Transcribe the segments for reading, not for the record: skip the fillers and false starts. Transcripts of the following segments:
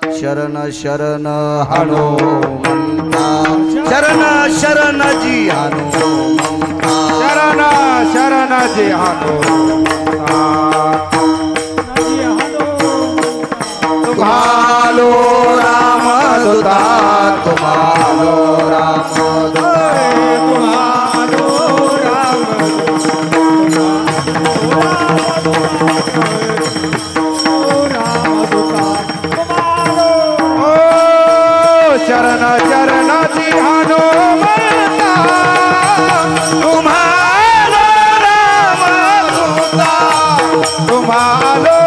शरण शरण हनुमंता शरण शरण जी हनुमंता शरण शरण जी हनुमंता तुम्हारो राम दूता तुम्हारो राम दूता शरण शरण जी हनुमंता तुम्हारो राम दूता तुम्हारो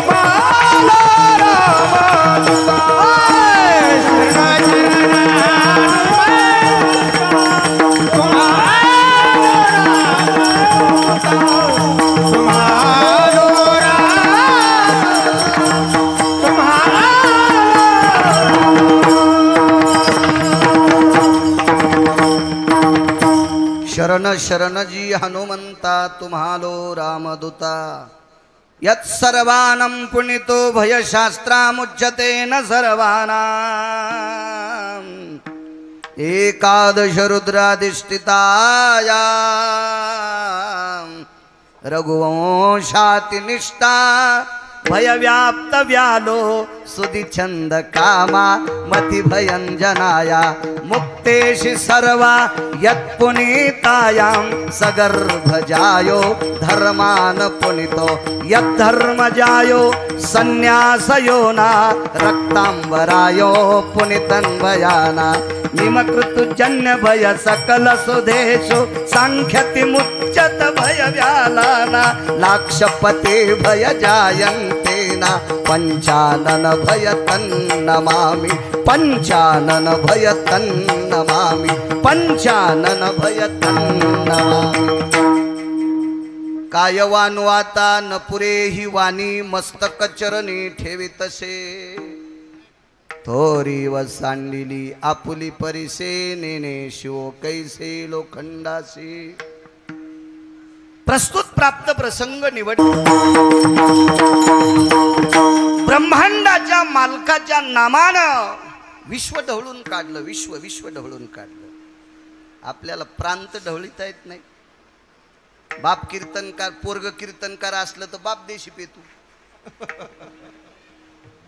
राम दूता तुम्हारो राम दूता शरण शरण शरण शरण जी हनुमंता तुम्हारो रामदूता यत् सर्वानं पुनितो भयशास्त्रामुच्यते न सर्वानाम् एकादश रुद्राधिष्ठितायां रघुवंशातिनिष्ठा भयव्याप्त व्यालो सुदिछंद कामा मति भयंजनाया मुक्तेशि सर्वा यत्पुनीतायां सगर्भजायो धर्मान पुनितो यद्धर्मजायो संन्यासयोना रक्तांबरायो पुनितन्वयाना निमकृतजन्य भय सकल सुदेशु सांख्यति मुच्यत भय व्यालाना लाक्षपते भय जायन्तेना पंचानन भय तन्नमामि पंचानन भय तन्नमामि पंचानन भय तन्नमामि कायवानुवाता न पुरे ही वाणी मस्तक चरणी ठेवितसे थोरी वसांडिली आपुली परिसे नेने शिव कैसे लोखंडासी प्रस्तुत प्राप्त प्रसंग निवड ब्रह्मांडाच्या मालकाच्या नामानं विश्व ढवळून काढलं विश्व ढवळून काढलं आपल्याला प्रांत ढवळीता येत नाही बाप कीर्तनकार पोरग कीर्तनकार असलं तर बाप देशी पेतू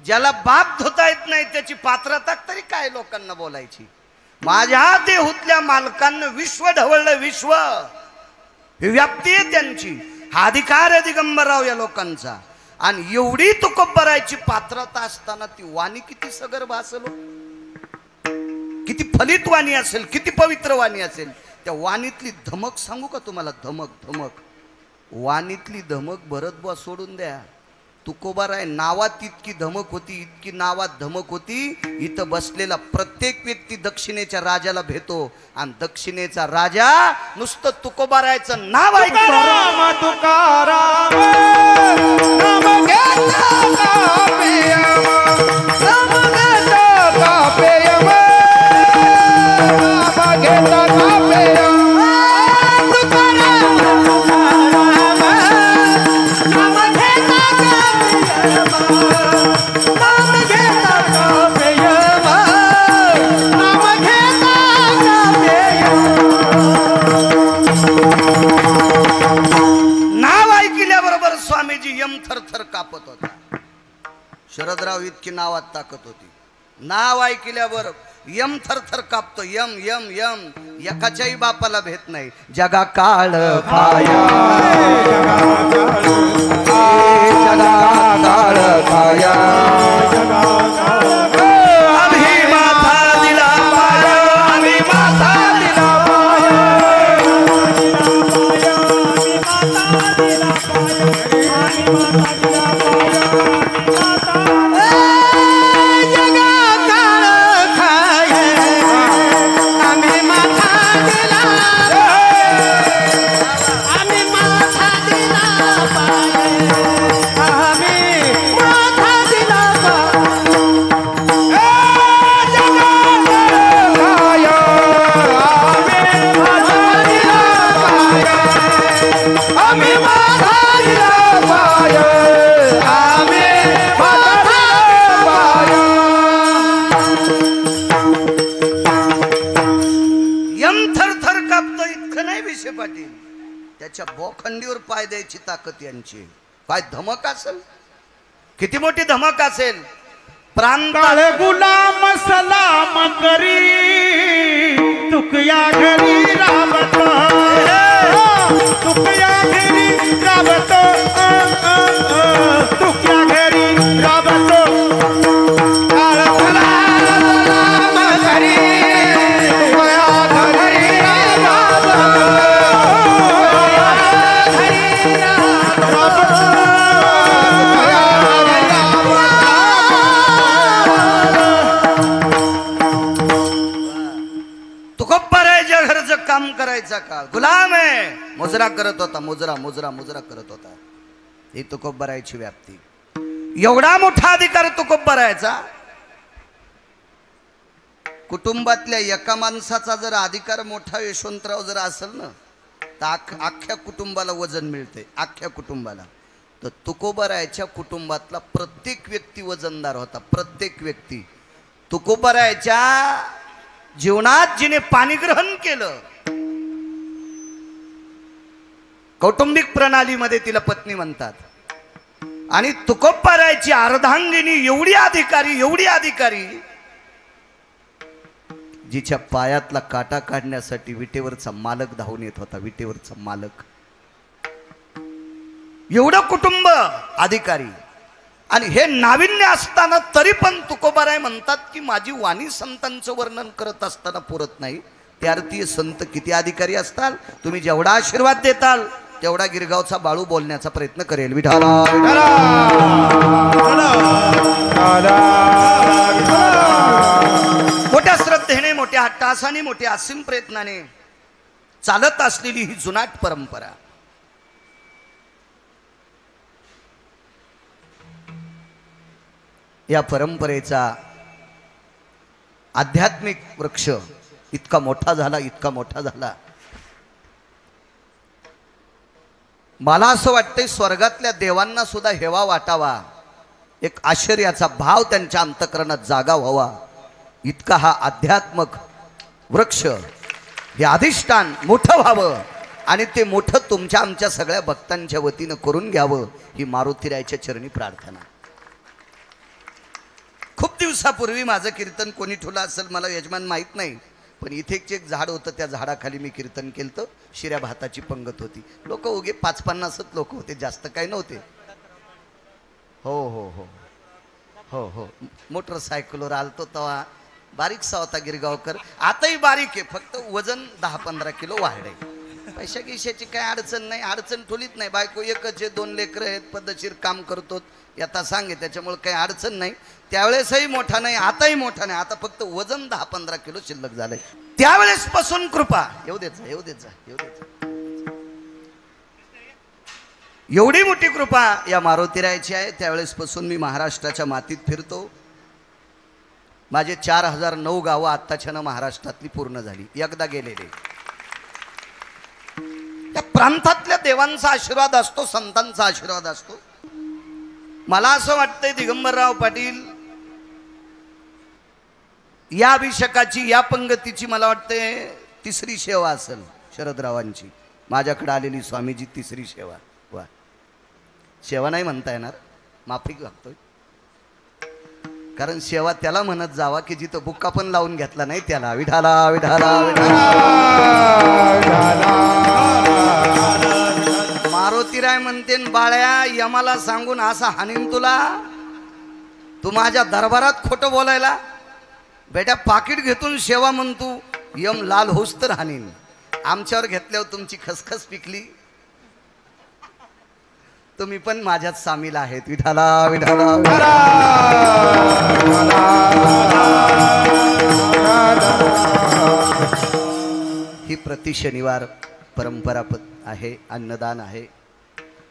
ज्याला बाप धुता येत नाही त्याची पात्रता तरी काय लोकांना बोलायची माझ्या देहूतल्या मालकांना विश्व ढवळलं विश्व व्याप्ती आहे त्यांची हा अधिकार आहे दिगंबरराव या लोकांचा आणि एवढी तुकोबरायची पात्रता असताना ती वाणी किती सगर्भ असेल किती फलित वाणी असेल किती पवित्र वाणी असेल त्या वाणीतली धमक सांगू का तुम्हाला धमक धमक वाणीतली धमक भरतबुवा सोडून द्या तुकोबाराय नावात इतकी धमक होती इतकी नावात धमक होती इथं बसलेला प्रत्येक व्यक्ती दक्षिणेच्या राजाला भेटतो आणि दक्षिणेचा राजा नुसतं तुकोबारायचं नाव ऐकतो तुकाराम नाम घेता का प्रेम नाम घेता का प्रेम नाम घेता का प्रेम थरथर कापत होता शरदराव इतकी नावात ताकद होती नाव ऐकल्यावर यम थरथर कापतो यम यम यम एकाच्याही बापाला भेट नाही जगा काळ काया जगा काळ काया आम्ही माथा दिला पाया आम्ही माथा दिला कोणाच्या बोखंडीवर पाय द्यायची ताकद यांची. काय धमक असेल, किती मोठी धमक असेल. प्रांत काळे गुलाम सलाम करी तुकया घरी राबतो, तुकया घरी राबतो, तुकया घरी राबतो. काळे गुलाम करी तुकया घरी राबतो, तुकोबारायच्या घरचं काम करायचा का, गुलाम आहे. मुजरा करत होता, मुजरा मुजरा मुजरा करत होता. ही तुकोबारायची व्याप्ती. एवढा मोठा अधिकार तुकोबारायचा. कुटुंबातल्या एका माणसाचा जर अधिकार मोठा यशवंतराव जर असेल ना, तर अख्ख्या कुटुंबाला वजन मिळते, अख्ख्या कुटुंबाला. तर तुकोबारायच्या कुटुंबातला प्रत्येक व्यक्ती वजनदार होता, प्रत्येक व्यक्ती. तुकोबारायच्या जीवनात जिने पाणीग्रहण केलं, कौटुंबिक प्रणालीमध्ये तिला पत्नी म्हणतात. आणि तुकोबारायची अर्धांगिनी एवढी अधिकारी, एवढी अधिकारी, जिच्या पायातला काटा काढण्यासाठी विटेवरचा मालक धावून येत होता, विटेवरचा मालक. एवढं कुटुंब अधिकारी. आणि हे नाविन्य असताना तरी पण तुकोबाराय म्हणतात की माझी वाणी संतांचं वर्णन करत असताना पुरत नाही. त्या अर्थी संत किती अधिकारी असताल. तुम्ही जेवढा आशीर्वाद देताल तेवढा गिरगावचा बाळू बोलण्याचा प्रयत्न करेल. विठाला मोठ्या श्रद्धेने, मोठ्या हट्टासाने, मोठ्या असीम प्रयत्नाने चालत असलेली ही जुनाट परंपरा. या परंपरेचा आध्यात्मिक वृक्ष इतका मोठा झाला, इतका मोठा झाला. मला असं वाटतंय स्वर्गातल्या देवांना सुद्धा हेवा वाटावा, एक आश्चर्याचा भाव त्यांच्या अंतःकरणात जागा व्हावा, इतका हा आध्यात्मक वृक्ष, हे अधिष्ठान मोठं व्हावं. आणि ते मोठं तुमच्या आमच्या सगळ्या भक्तांच्या वतीनं करून घ्यावं, ही मारुतीरायच्या चरणी प्रार्थना. खूप दिवसापूर्वी माझं कीर्तन कोणी ठेवलं असेल मला यजमान माहीत नाही, पण इथे एक झाड होतं, त्या झाडाखाली मी कीर्तन केलं. शिऱ्या भाताची पंगत होती. लोक उगे 5-50 लोक होते, जास्त काही नव्हते. हो हो हो हो हो मोटरसायकलवर आलतो तेव्हा बारीकसा होता गिरगावकर. आताही बारीक आहे, फक्त वजन 10-15 किलो वाढ आहे. पैशा गिशाची काही अडचण नाही, अडचण ठोलीत नाही. बायको एकच आहे, 2 लेकरं आहेत, पद्धतशीर काम करतो, आता सांगे, त्याच्यामुळे काही अडचण नाही. त्यावेळेसही मोठा नाही, आताही मोठा नाही. आता फक्त वजन 10-15 किलो शिल्लक झालंय. त्यावेळेस पासून कृपा येऊ देत जा, येऊ देत जा, येऊ देत जा. एवढी मोठी कृपा या मारुतीरायची आहे. त्यावेळेस पासून मी महाराष्ट्राच्या मातीत फिरतो. माझे 4009 गावं आत्ताच्यानं महाराष्ट्रातली पूर्ण झाली, एकदा गेलेले. त्या प्रांतातल्या देवांचा आशीर्वाद असतो, संतांचा आशीर्वाद असतो. मला असं वाटतंय दिगंबरराव पाटील या अभिषेकाची, या पंगतीची मला वाटतंय 3री सेवा असेल शरदरावांची. माझ्याकडे आलेली स्वामीजी 3री सेवा. वा, सेवा नाही म्हणता येणार, माफी लागतोय. कारण सेवा त्याला म्हणत जावा की जिथं बुक्का पण लावून घेतला नाही त्याला. विठाला विठाला मारुतीराय म्हणते बाळ्या, यमाला सांगून असा हानीन तुला, तू माझ्या दरबारात खोटं बोलायला. बेटा पाकिट घेतून सेवा म्हणतो, यम लाल होस तर हानीन. आमच्यावर घेतल्यावर तुमची खसखस पिकली, तुम्ही पण माझ्यात सामील आहेत. विठाला विठाला ही प्रति शनिवार परंपरा आहे, अन्नदान आहे.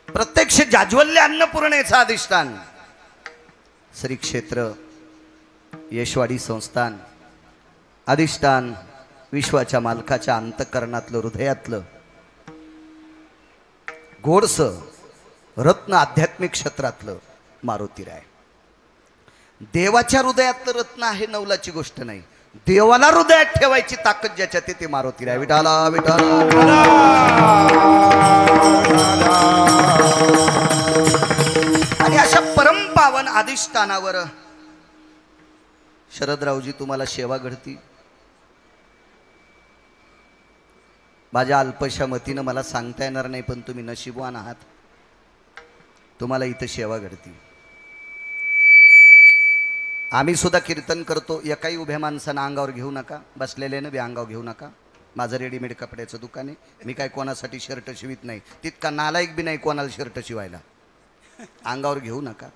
प्रत्यक्ष जाज्वल्य अन्नपूर्णेचा अधिष्ठान श्री क्षेत्र यशवाडी संस्थान, अधिष्ठान विश्वाच्या मालकाच्या अंतःकरणातलं, हृदयातलं गोडस रत्न, आध्यात्मिक क्षेत्रातलं मारुतीराय. देवाच्या हृदयातलं रत्न आहे, नवलाची गोष्ट नाही. देवाला हृदयात ठेवायची ताकद ज्याच्यात ते मारुती राय. विठाला विठाला. आणि अशा परमपावन अधिष्ठानावर शरदरावजी तुम्हाला सेवा घडती. माझ्या अल्पशा मतीनं मला सांगता येणार नाही, पण तुम्ही नशीबवान आहात, तुम्हाला इथं सेवा घडती. आम्ही सुद्धा कीर्तन करतो. एकाही उभ्या माणसानं अंगावर घेऊ नका, बसलेल्यानं बी अंगावर घेऊ नका. माझं रेडीमेड कपड्याचं दुकान आहे. मी काय कोणासाठी शर्ट शिवित नाही, तितका नालायक बी नाही कोणाला शर्ट शिवायला. अंगावर घेऊ नका.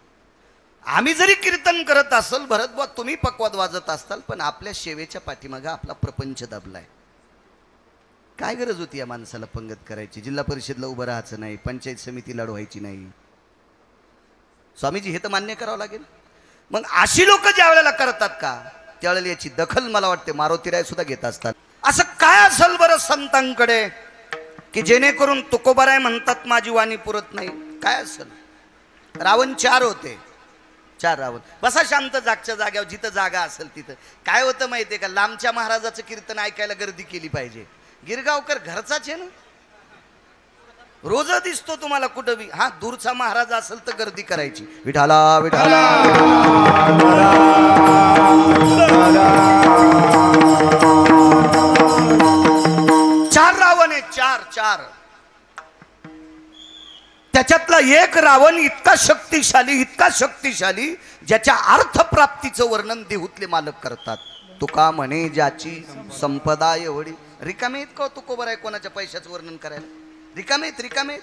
आम्ही जरी कीर्तन करत असेल, भरत बुवा तुम्ही पक्वाद वाजत असताल, पण आपल्या सेवेच्या पाठीमागं आपला प्रपंच दबलाय. काय गरज होती या माणसाला पंगत करायची? जिल्हा परिषदला उभं राहायचं नाही, पंचायत समिती लढवायची नाही. स्वामीजी हे तर मान्य करावं लागेल. मग अशी लोक ज्या वेळेला करतात का, त्यावेळेला याची दखल मला वाटते मारुतीराय सुद्धा घेत असतात. असं काय असेल बरं संतांकडे की जेणेकरून तुकोबाराय म्हणतात माझी वाणी पुरत नाही? काय असेल? रावण 4 होते, 4 रावण. बसा शांत जागच्या जाग्यावर, जिथं जागा असेल तिथं. काय होतं माहितीये का, लांबच्या महाराजाचं कीर्तन ऐकायला गर्दी केली पाहिजे. गिरगावकर घरचाच आहे ना, रोज दिसतो तुम्हाला कुठं बी. हा, दूरचा महाराज असेल तर गर्दी करायची. विठाला विठाला. 4 रावण आहे, 4. त्याच्यातला एक रावण इतका शक्तिशाली ज्याच्या अर्थप्राप्तीचं वर्णन देहूतले मालक करतात. तुका म्हणे ज्याची संपदा एवढी. रिकामे आहेत का तुकोबाराय कोणाच्या पैशाचं वर्णन करायला? रिकामेत.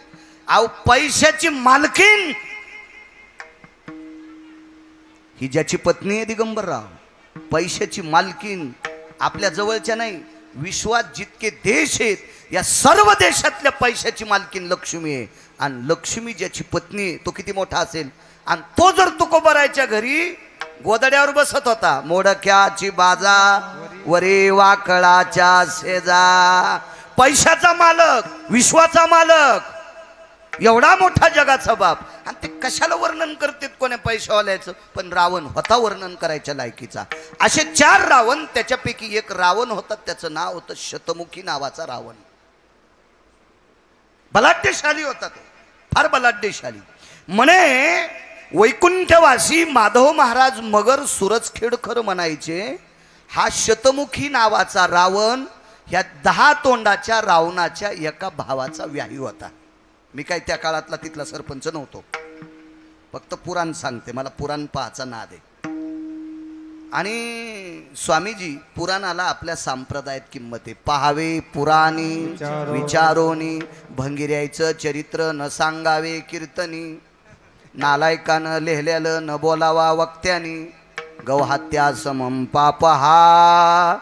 अहो, पैशाची मालकीन ही ज्याची पत्नी आहे दिगंबरराव, पैशाची मालकीन आपल्या जवळच्या नाही, विश्वात जितके देश आहेत या सर्व देशातल्या पैशाची मालकीन लक्ष्मी आहे. आणि लक्ष्मी ज्याची पत्नी आहे तो किती मोठा असेल. आणि तो जर तुकोबारायच्या घरी गोदड्यावर बसत होता, मोडक्याची बाजा वरे वाकळाच्या शेजा, पैशाचा मालक, विश्वाचा मालक, एवढा मोठा जगाचा बाप. आणि ते कशाला वर्णन करतात कोण्या पैशावाल्याचं? पण रावण होता वर्णन करायच्या लायकीचा. असे 4 रावण, त्याच्यापैकी एक रावण होता, त्याचं नाव होतं शतमुखी नावाचा रावण. बलाढ्यशाली होता तो, फार बलाढ्यशाली. म्हणे वैकुंठवासी माधव महाराज मगर सुरजखेडकर म्हणायचे, हा शतमुखी नावाचा रावण ह्या 10 तोंडाच्या रावणाच्या एका भावाचा व्याही होता. मी काय त्या काळातला तिथला सरपंच नव्हतो, फक्त पुराण सांगते, मला पुराण पाहायचा नाद आहे. आणि स्वामीजी पुराणाला आपल्या संप्रदायात किंमत आहे. पहावे पुराणी विचारोनी, भंगिऱ्याचं चरित्र न सांगावे कीर्तनी, नालायकानं लिहिलेलं न बोलावा वक्त्यानी, गौहत्या समम पाप हा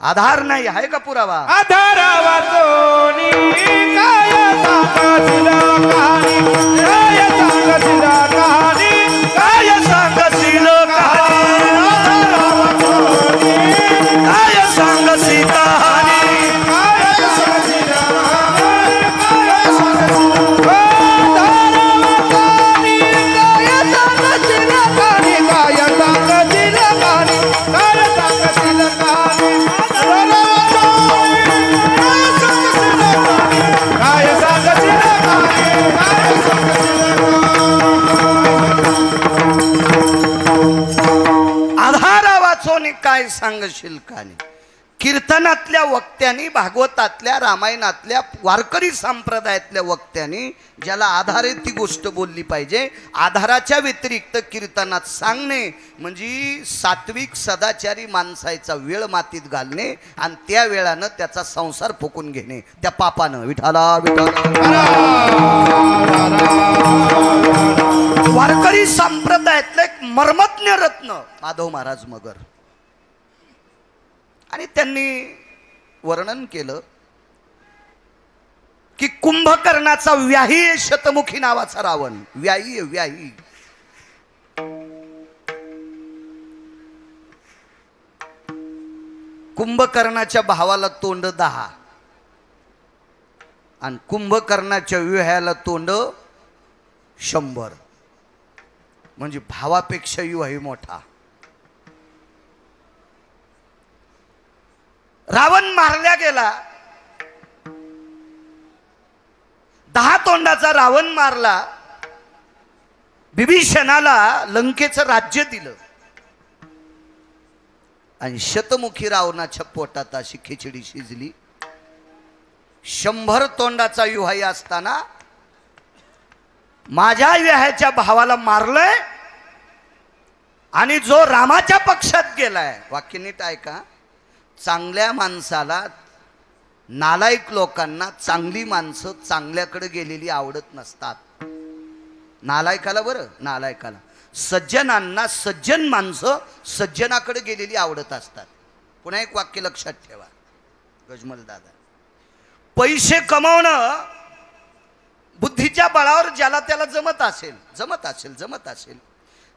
आधार नाही आहे का पुरावा? आधारावा सोनी काय सांगशील कहाणी, काय सांगशील कहाणी, आधारावा सोनी काय सांगशील कहाणी, काय सांगशील कहाणी. कीर्तनातल्या वक्त्यांनी, भागवतातल्या, रामायणातल्या, वारकरी संप्रदायातल्या वक्त्यांनी ज्याला आधार आहे ती गोष्ट बोलली पाहिजे. आधाराच्या व्यतिरिक्त कीर्तनात सांगणे म्हणजे सात्विक सदाचारी माणसाचा वेळ मातीत घालणे आणि त्या वेळानं त्याचा संसार फुकून घेणे, त्या पापानं. विठाला विठाला. वारकरी संप्रदायातलं एक मर्मज्ञ रत्न माधव महाराज मगर. आणि त्यांनी वर्णन केलं की कुंभकर्णाचा व्याही शतमुखी नावाचा रावण. व्याही कुंभकर्णाच्या भावाला तोंड 10 आणि कुंभकर्णाच्या विवाहाला तोंड 100. म्हणजे भावापेक्षा विवाही मोठा. रावण मारल्या गेला, 10 तोंडाचा रावण मारला, विभीषणाला लंकेचं राज्य दिलं आणि शतमुखी रावणाच्या पोटात अशी खिचडी शिजली. 100 तोंडाचा युहाई असताना माझ्या विहाच्या भावाला मारलंय आणि जो रामाच्या पक्षात गेलाय. वाक्य नीट ऐका. चांगल्या माणसाला, नालायक लोकांना चांगली माणसं चांगल्याकडे गेलेली आवडत नसतात. नालायकाला, बरं नालायकाला. सज्जनांना सज्जन माणसं सज्जनाकडे गेलेली आवडत असतात. पुन्हा एक वाक्य लक्षात ठेवा गजमल दादा. पैसे कमवणं बुद्धीच्या बळावर ज्याला त्याला जमत असेल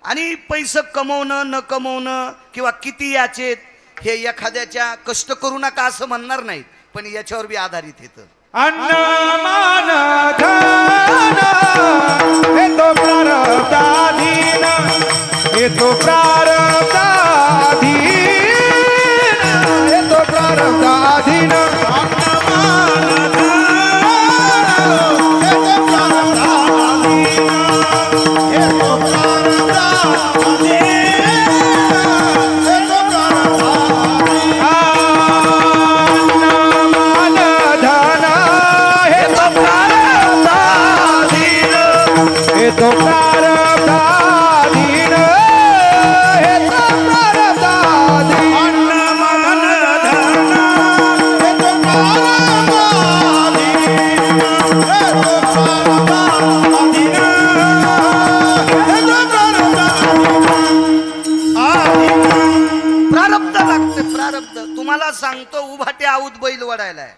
आणि पैसे कमवणं न कमवणं किंवा किती याचे हे एखाद्याच्या कष्ट करू नका असं म्हणणार नाही, पण याच्यावर बी आधारित येतं. अन्न मान धन हे तो प्रारब्धाधीन, हे तो प्रारब्धाधीन, हे तो प्रारब्धाधीन. तो प्रारब्धाधीन, हे तो प्रारब्धाधीन. अन्न मन धन हे तो प्रारब्धाधीन, हे तो प्रारब्धाधीन, हे तो प्रारब्धाधीन. प्रारब्ध लागते, प्रारब्ध. तुम्हाला सांगतो, उभाटे आऊत बैल वडायलाय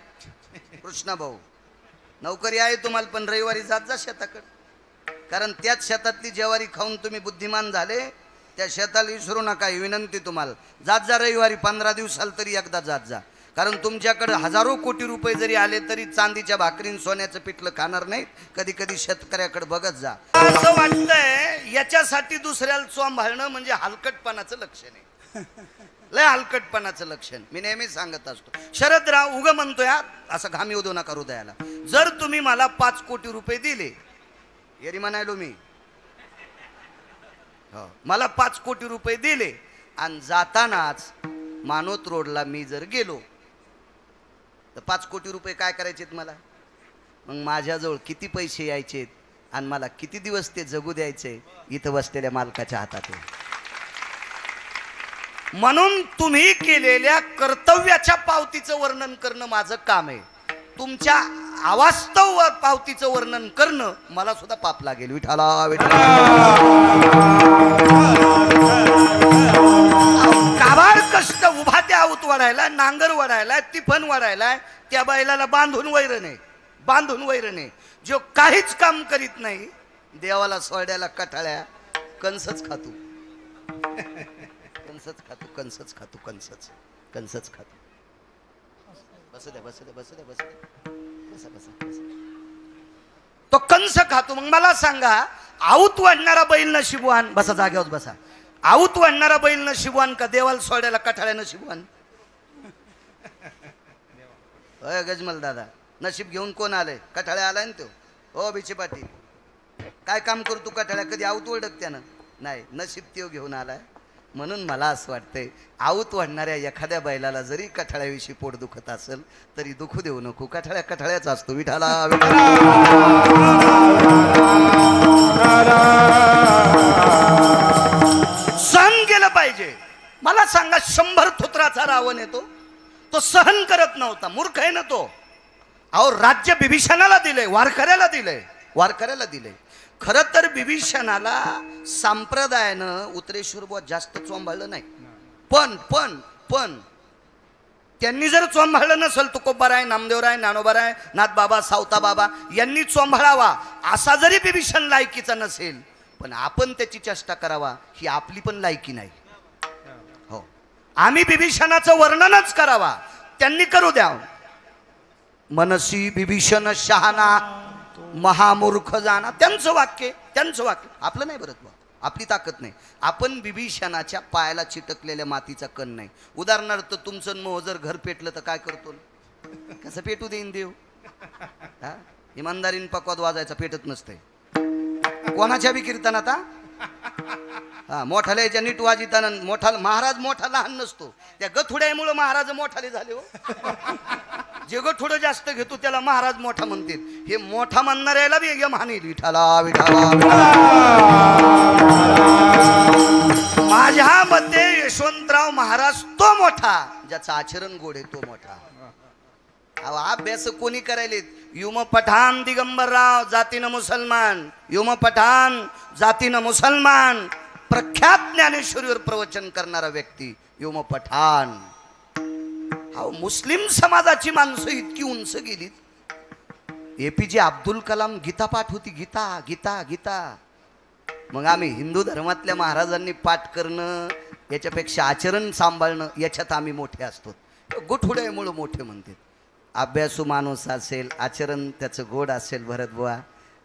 कृष्णा भाऊ. नोकरी आहे तुम्हाला, पण रविवारी जात जा शेताकडे, कारण त्याच शेतातली ज्वारी खाऊन तुम्ही बुद्धिमान झाले. त्या शेताला विसरू नका, ही विनंती तुम्हाला. जात जा रविवारी, 15 दिवसाला तरी एकदा जात जा, कारण तुमच्याकडे हजारो कोटी रुपये जरी आले तरी चांदीच्या भाकरीन सोन्याचं पिठलं खाणार नाही. कधी कधी शेतकऱ्याकडे बघत जा. असं वाटतंय याच्यासाठी दुसऱ्याला चोंभाळणं म्हणजे हलकटपणाचं लक्षण आहे. लय हलकटपणाचं लक्षण. मी नेहमी सांगत असतो, शरदराव उग म्हणतोय असं घाम येऊ देऊ नका हृदयाला. जर तुम्ही मला 5 कोटी रुपये दिले, येरी म्हणायलो मी, हो, मला 5 कोटी रुपये दिले आणि जातानाच मानोत रोडला मी जर गेलो तर 5 कोटी रुपये काय करायचेत मला? मग माझ्याजवळ किती पैसे यायचेत आणि मला किती दिवस ते जगू द्यायचे इथं बसलेल्या मालकाच्या हातात आहे. म्हणून तुम्ही केलेल्या कर्तव्याच्या पावतीचं वर्णन करणं माझं काम आहे. तुमच्या अवास्तव पावतीचं वर्णन करणं मला सुद्धा पाप लागेल. विठाला विठाला. काबाड कष्ट उभा त्या आऊत वाढायला, नांगर वाढायला, तिफन वाढायला, त्या बैलाला बांधून वैरणे जो काहीच काम करीत नाही, देवाला सोड्याला कठाळ्या कंसच खातो. कंसच खातो. बस दे. तो कंस खातो. मग मला सांगा, आऊत वाढणारा बैल नशिबवान, बसा जाग्यावर बसा. आऊत वाढणारा बैल नशिबवान का देवाला सोड्याला कठाळ्या नशिबवान? होय गजमल दादा, नशीब घेऊन कोण आलंय? कठाळ्या आलाय ना तो. हो बिचे पाटील, काय काम करू तू कठाळ्या? कधी आऊत वडक त्यानं नाही, नशीब त्यो घेऊन आलाय. म्हणून मला असं वाटतंय, आऊत वाढणाऱ्या एखाद्या बैलाला जरी कठाळ्याविषयी पोट दुखत असेल तरी दुखू देऊ नको. कठाळ्याच असतो. विठाला सहन केलं पाहिजे. मला सांगा, 100 थोत्राचा रावण येतो, तो सहन करत नव्हता. मूर्ख आहे ना तो. अहो, राज्य विभीषणाला दिलंय, वारकऱ्याला दिलंय. खरं तर विभीषणाला संप्रदायानं उत्तरेश्वर बुवा जास्त चोंभाळलं नाही. पण त्यांनी जर चोंभाळलं नसेल, तुकोबाराय, नामदेवराय, ज्ञानोबाराय, नाथबाबा, सावता बाबा यांनी चोंभाळावा असा जरी विभीषण लायकीचा नसेल, पण आपण त्याची चेष्टा करावा ही आपली पण लायकी नाही. हो, आम्ही विभीषणाचं वर्णनच करावा, त्यांनी करू द्या. मनसी विभीषण शहाणा महामूर्ख जाना, त्यांचं वाक्य आपलं नाही. बरं आपली ताकद नाही. आपण बिभीषणाच्या पायाला चिटकलेल्या मातीचा कण नाही. उदाहरणार्थ तुमचं मोह जर घर पेटलं तर काय करतो? कसं पेटू देईन देव? हा, इमानदारीन पकवाद वाजायचा पेटत नसतंय. कोणाच्या बी कीर्तनात हा मोठाले याच्या नीट वाजिताना मोठा महाराज मोठा लहान नसतो. त्या गथुड्यामुळे महाराज मोठाले झाले हो. जे गथुडं जास्त घेतो त्याला महाराज मोठा म्हणते. हे मोठा म्हणणाऱ्याला बी एकदम हानी. विठाला विठाला. माझ्या मते यशवंतराव महाराज तो मोठा ज्याचं आचरण गोड आहे, तो मोठा. अभ्यास कोणी करायले? युम पठाण दिगंबरराव, जातीनं मुसलमान. युम पठाण, जातीनं मुसलमान, प्रख्यात ज्ञानेश्वरीवर प्रवचन करणारा व्यक्ती युम पठाण. मुस्लिम समाजाची माणसं इतकी उंच गेली. APJ अब्दुल कलाम गीता पाठ होती. गीता गीता गीता. मग आम्ही हिंदू धर्मातल्या महाराजांनी पाठ करणं, याच्यापेक्षा आचरण सांभाळणं, याच्यात आम्ही मोठे असतो. गोठुड्यामुळं मोठे म्हणते. अभ्यासू माणूस असेल, आचरण त्याचं गोड असेल, भरत बुवा,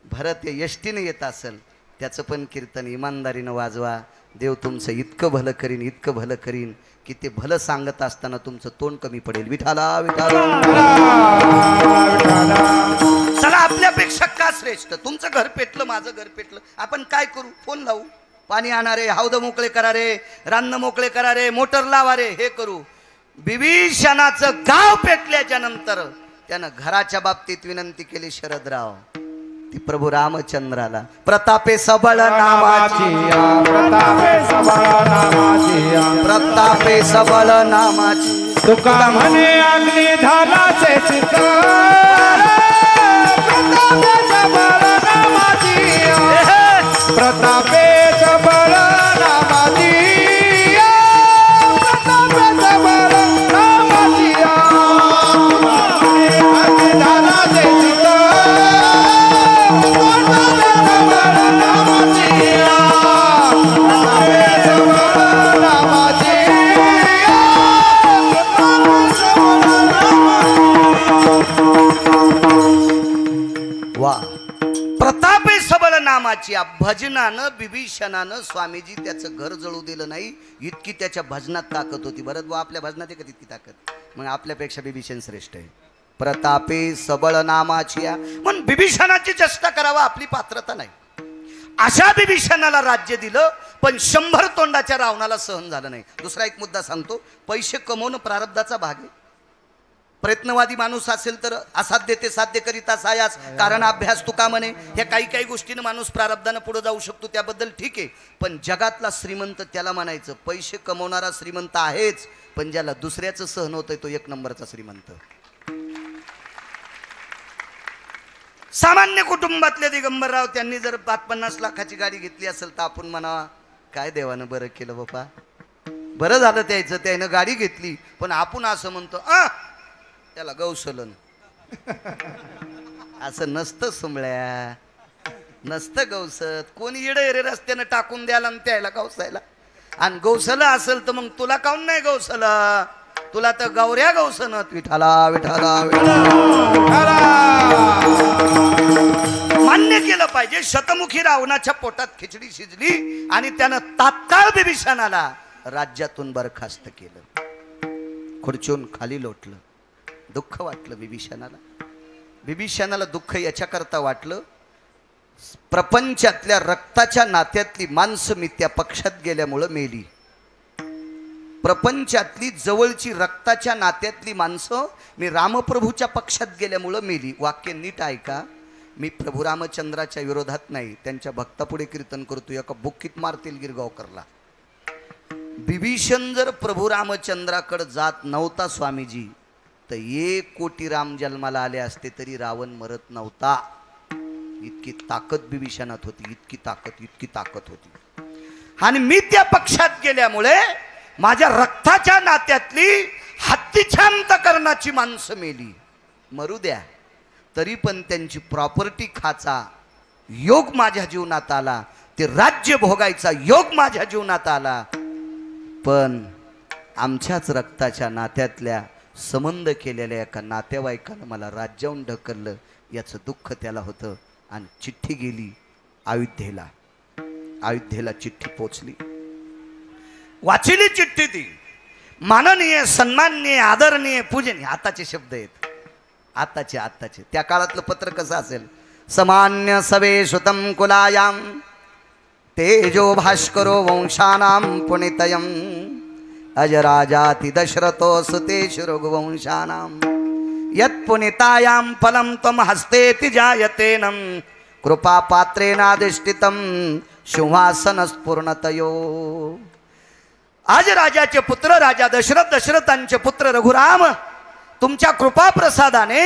भरत हे यष्टीने येत असेल, त्याचं पण कीर्तन इमानदारीनं वाजवा. देव तुमचं इतकं भलं करीन, इतकं भलं करीन की ते भलं सांगत असताना तुमचं तोंड कमी पडेल. विठाला विठाला. चला, आपल्यापेक्षा का श्रेष्ठ? तुमचं घर पेटलं, माझं घर पेटलं, आपण काय करू? फोन लावू, पाणी आणा रे, हौद मोकळे करा रे, रान्न मोकळे करा रे, मोटर लावा रे, हे करू. बिभीषणाचं गाव पेटल्याच्या नंतर त्यानं घराच्या बाबतीत विनंती केली शरदराव, ती प्रभू रामचंद्राला. प्रतापे सबळ नामाची, प्रतापे सबळ नामाची, प्रतापे सबळ नामाची, तुका म्हणे अग्नी धालाचे चित्त. प्रतापे सबळ नामाची, प्रतापे सबळ नामाची, प्रतापे सबळ नामाची, अग्नी धालाचे चित्त. वा, प्रतापे सबळ नामाची. भजनानं बिभीषणानं स्वामीजी त्याचं घर जळू दिलं नाही, इतकी त्याच्या भजनात ताकद होती. बरं बुवा, आपल्या भजनात आहे का तितकी ताकद? मग आपल्यापेक्षा बिभीषण श्रेष्ठ आहे. प्रतापे सबळ नामाची. पण बिभीषणाची चेष्टा करावा आपली पात्रता नाही. अशा बिभीषणाला राज्य दिलं, पण 100 तोंडाच्या रावणाला सहन झालं नाही. दुसरा एक मुद्दा सांगतो. पैसे कमवणं प्रारब्धाचा भाग आहे. प्रयत्नवादी माणूस असेल तर असाध्य ते साध्य करीता सायास कारण अभ्यास तुका म्हणे. ह्या काही काही गोष्टीनं माणूस प्रारब्धानं पुढे जाऊ शकतो, त्याबद्दल ठीक आहे. पण जगातला श्रीमंत त्याला म्हणायचं. पैसे कमवणारा श्रीमंत आहेच, पण ज्याला दुसऱ्याचं सहन होतंय तो 1 नंबरचा श्रीमंत. सामान्य कुटुंबातले दिगंबरराव, त्यांनी जर 50 लाखाची गाडी घेतली असेल तर आपण म्हणावा काय देवानं बरं केलं बापा, बरं झालं त्याचं, त्यानं गाडी घेतली. पण आपण असं म्हणतो त्याला गौसलन. असं नसतं सुंबळ्या, नसतं गौसत. कोणी येडे रे रस्त्यानं टाकून द्यायला आणि त्याला गौसायला. आणि गौसलं असेल तर मग तुला काऊन नाही गौसलं? तुला तर गौऱ्या गौसनत. विठाला विठाला विठाला. मान्य केलं पाहिजे, शतमुखी रावणाच्या पोटात खिचडी शिजली आणि त्यानं तात्काळ बिभीषणाला राज्यातून बरखास्त केलं, खुर्चीहून खाली लोटलं. दुःख वाटलं बिभीषणाला. बिभीषणाला दुःख याच्याकरता वाटलं, प्रपंचातल्या रक्ताच्या नात्यातली माणसं मी त्या पक्षात गेल्यामुळं मेली. प्रपंचातली जवळची रक्ताच्या नात्यातली माणसं मी रामप्रभूच्या पक्षात गेल्यामुळं मेली. वाक्य नीट ऐका. मी प्रभू रामचंद्राच्या विरोधात नाही, त्यांच्या भक्तापुढे कीर्तन करतो. एका बुक्कीत मारतील गिरगावकरला. बिभीषण जर प्रभू रामचंद्राकडे जात नव्हता स्वामीजी, तर 1 कोटी राम जन्माला आले असते तरी रावण मरत नव्हता. इतकी ताकद बिभीषणात होती, इतकी ताकद होती. आणि मी त्या पक्षात गेल्यामुळे माझ्या रक्ताच्या नात्यातली हत्तीच्या अंतकरणाची माणसं मेली. मरू द्या, तरी पण त्यांची प्रॉपर्टी खाचा योग माझ्या जीवनात आला, ते राज्य भोगायचा योग माझ्या जीवनात आला. पण आमच्याच रक्ताच्या नात्यातल्या संबंध केलेल्या एका नातेवाईकानं मला राज्याहून ढकललं, याचं दुःख त्याला होतं. आणि चिठ्ठी गेली अयोध्येला. अयोध्येला चिठ्ठी पोचली. वाचिली चिठ्ठी ती. माननीय, सन्माननीय, आदरणीय, पूजनीय आताचे शब्द आहेत. आताचे त्या काळातलं पत्र कसं असेल? समान्य सवे सुतम कुलायाम तेजो भास्करो वंशानाम पुनितयम अजराजाति दशरथो सुतेषु रघुवंशानाम यत् पुनितायाम फलम तम हस्तेति जायतेनम कृपा पात्रेनाधिष्ठितम सिंहासन स्फुर्णतयो. आज राजाचे पुत्र राजा दशरथ, दशरथांचे पुत्र रघुराम, तुमच्या कृपा प्रसादाने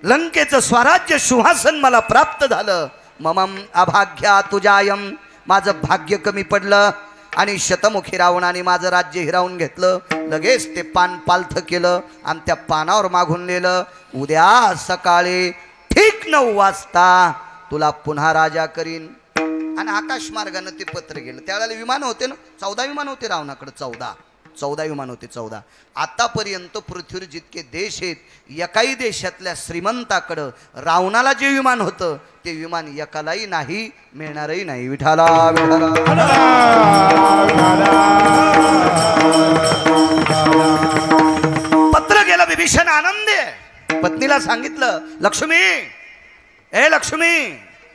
लंकेचं स्वराज्य सिंहासन मला प्राप्त झालं. ममम अभाग्या तुजायम, माझं भाग्य कमी पडलं आणि शतमुखी रावणाने माझं राज्य हिरावून घेतलं. लगेच ते पान पालथ केलं आणि त्या पानावर मागून नेलं. उद्या सकाळी ठीक 9 वाजता तुला पुन्हा राजा करीन. आणि आकाश मार्गाने ते पत्र गेलं. त्यावेळेला विमान होते ना, 14 विमान होते रावणाकडे. 14 विमान होते. 14. आतापर्यंत पृथ्वीवर जितके देश आहेत, एकाही देशातल्या श्रीमंताकडं रावणाला जे विमान होतं ते विमान एकालाही नाही, मिळणारही नाही. विठाला विठाला. पत्र गेलं. विभीषण आनंदी आहे. पत्नीला सांगितलं, लक्ष्मी, ए लक्ष्मी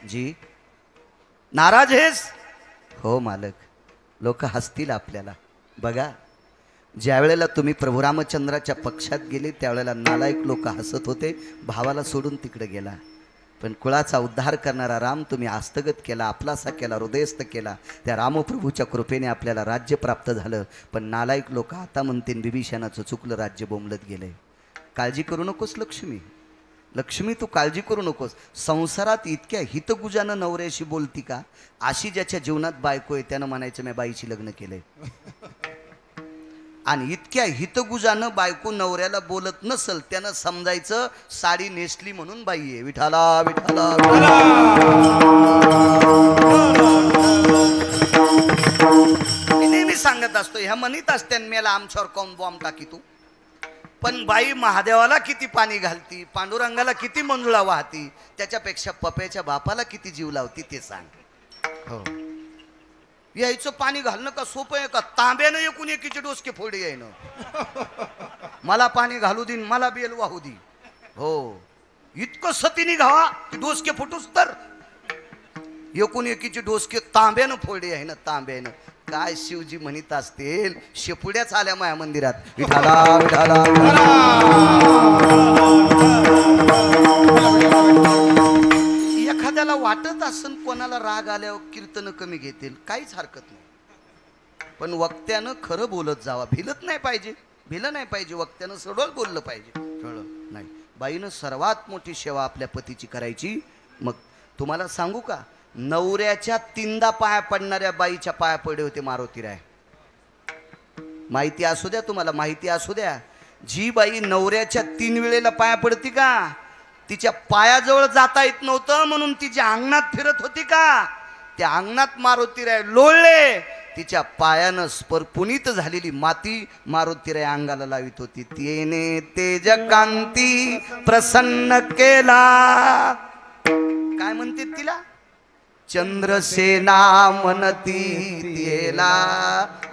जी, नाराज आहेस? हो मालक, लोक हसतील आपल्याला. बघा, ज्या वेळेला तुम्ही प्रभू रामचंद्राच्या पक्षात गेले त्यावेळेला नालायक लोक हसत होते. भावाला सोडून तिकडे गेला, पण कुळाचा उद्धार करणारा राम तुम्ही हस्तगत केला, आपलासा केला, हृदयस्थ केला. त्या रामप्रभूच्या कृपेने आपल्याला राज्य प्राप्त झालं. पण नालायक लोक आता म्हणतील विभीषणाचं चुकलं, राज्य बोंबलत गेलंय. काळजी करू नकोस लक्ष्मी. लक्ष्मी, तू काळजी करू नकोस. संसारात इतक्या हितगुजानं नवऱ्याशी बोलती का? अशी ज्याच्या जीवनात बायको आहे त्यानं म्हणायचं मी बाईशी लग्न केलंय. आणि इतक्या हितगुजानं बायको नवऱ्याला बोलत नसल त्यानं समजायचं साडी नेसली म्हणून बाई आहे. विठाला विठाला. मी नेहमी सांगत असतो, ह्या म्हणत असते मेला आमच्यावर कोण बॉम्ब टाकी तू. पण बाई महादेवाला किती पाणी घालती, पांडुरंगाला किती मंजुळा वाहती, त्याच्यापेक्षा पप्याच्या बापाला किती जीव लावती ते सांग. हो, यायचं पाणी घालणं का सोपं आहे का? तांब्यानं एकूण एकीचे डोसके फोडी येणं. मला पाणी घालू दिन, मला बेल वाहू दी. हो, इतकं सतीने घावा की डोसके फुटूस तर. एकूण एकीचे डोसके तांब्यानं फोडी आहे ना, तांब्यानं. काय शिवजी म्हणत असतील, शेपुड्याच आल्या माया मंदिरात. विठाला विठाला. एखाद्याला वाटत असन कोणाला राग आल्यावर कीर्तन कमी घेतील, काहीच हरकत नाही. पण वक्त्यानं खरं बोलत जावा. भिलत नाही पाहिजे, भिलं नाही पाहिजे. वक्त्यानं सरळ बोललं पाहिजे. कळलं नाही. बाईनं सर्वात मोठी सेवा आपल्या पतीची करायची. मग तुम्हाला सांगू का, नवऱ्याच्या 3दा पाया पडणाऱ्या बाईच्या पाया पडे होते मारुतीराय. माहिती असू द्या तुम्हाला, माहिती असू द्या. जी बाई नवऱ्याच्या 3 वेळेला पाया पडती का, तिच्या पायाजवळ जाता येत नव्हतं म्हणून तिच्या अंगणात फिरत होती का, त्या अंगणात मारुतीराय लोळले. तिच्या पायानं पुनीत झालेली माती मारुतीराय अंगाला लावित होती. तिने तेज कांती प्रसन्न केला. काय म्हणते तिला? चंद्रसेना म्हणती तिला.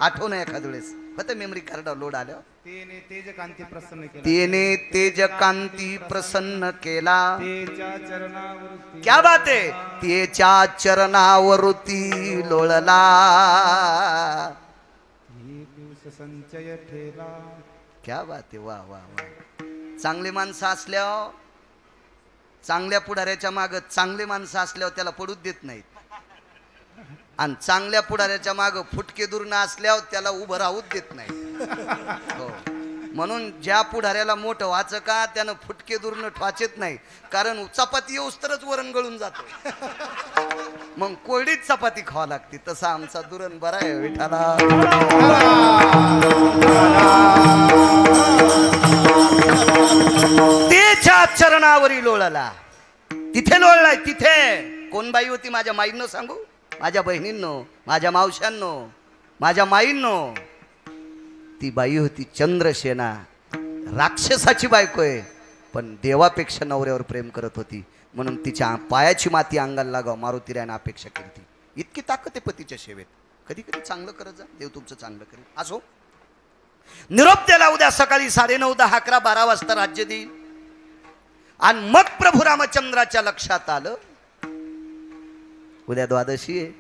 आठवण एखाद वेळेस फक्त मेमरी कार्ड लोड आल्या. तिने तेज कांती प्रसन्न केला. तिने तेज कांती प्रसन्न केला. तेच्या चरणावरती. क्या बात आहे. तिच्या चरणावरती लोळला. दिवस संचय ठेला. क्या बात आहे. वा वा वा. चांगले माणसं असल्यावर, चांगल्या पुढाऱ्याच्या माग चांगले माणसं असल्यावर त्याला पडूच देत नाहीत. आणि चांगल्या पुढाऱ्याच्या माग फुटके दुर्ण असल्यावर त्याला उभं राहूच देत नाही. हो, म्हणून ज्या पुढाऱ्याला मोठं व्हायचं का त्यानं फुटके दुर्ण ठवाचेत नाही. कारण चपाती येऊस तरच वरण गळून जातो, मग कोरडीच चपाती खावा लागते. तसा आमचा दुरण बरा आहे. विठाला. त्याच्या चरणावरी लोळला. तिथे लोळलाय. तिथे कोण बाई होती माझ्या माईंनो सांगू, माझ्या बहिणींनो, माझ्या मावशांनो, माझ्या माईंनो. ती बाई होती चंद्रसेना. राक्षसाची बायको आहे पण देवापेक्षा नवऱ्यावर प्रेम करत होती. म्हणून तिच्या पायाची माती अंगाला लागाव मारुतीरायानं अपेक्षा केली. इतकी ताकद आहे पतीच्या सेवेत. कधी कधी चांगलं करत जा, देव तुमचं चांगलं करेल. असो, निरोप द्याला उद्या सकाळी 9:30, 10, 11, 12 वाजता राज्य देईल. आणि मग प्रभू रामचंद्राच्या लक्षात आलं उद्या द्वादशी आहे,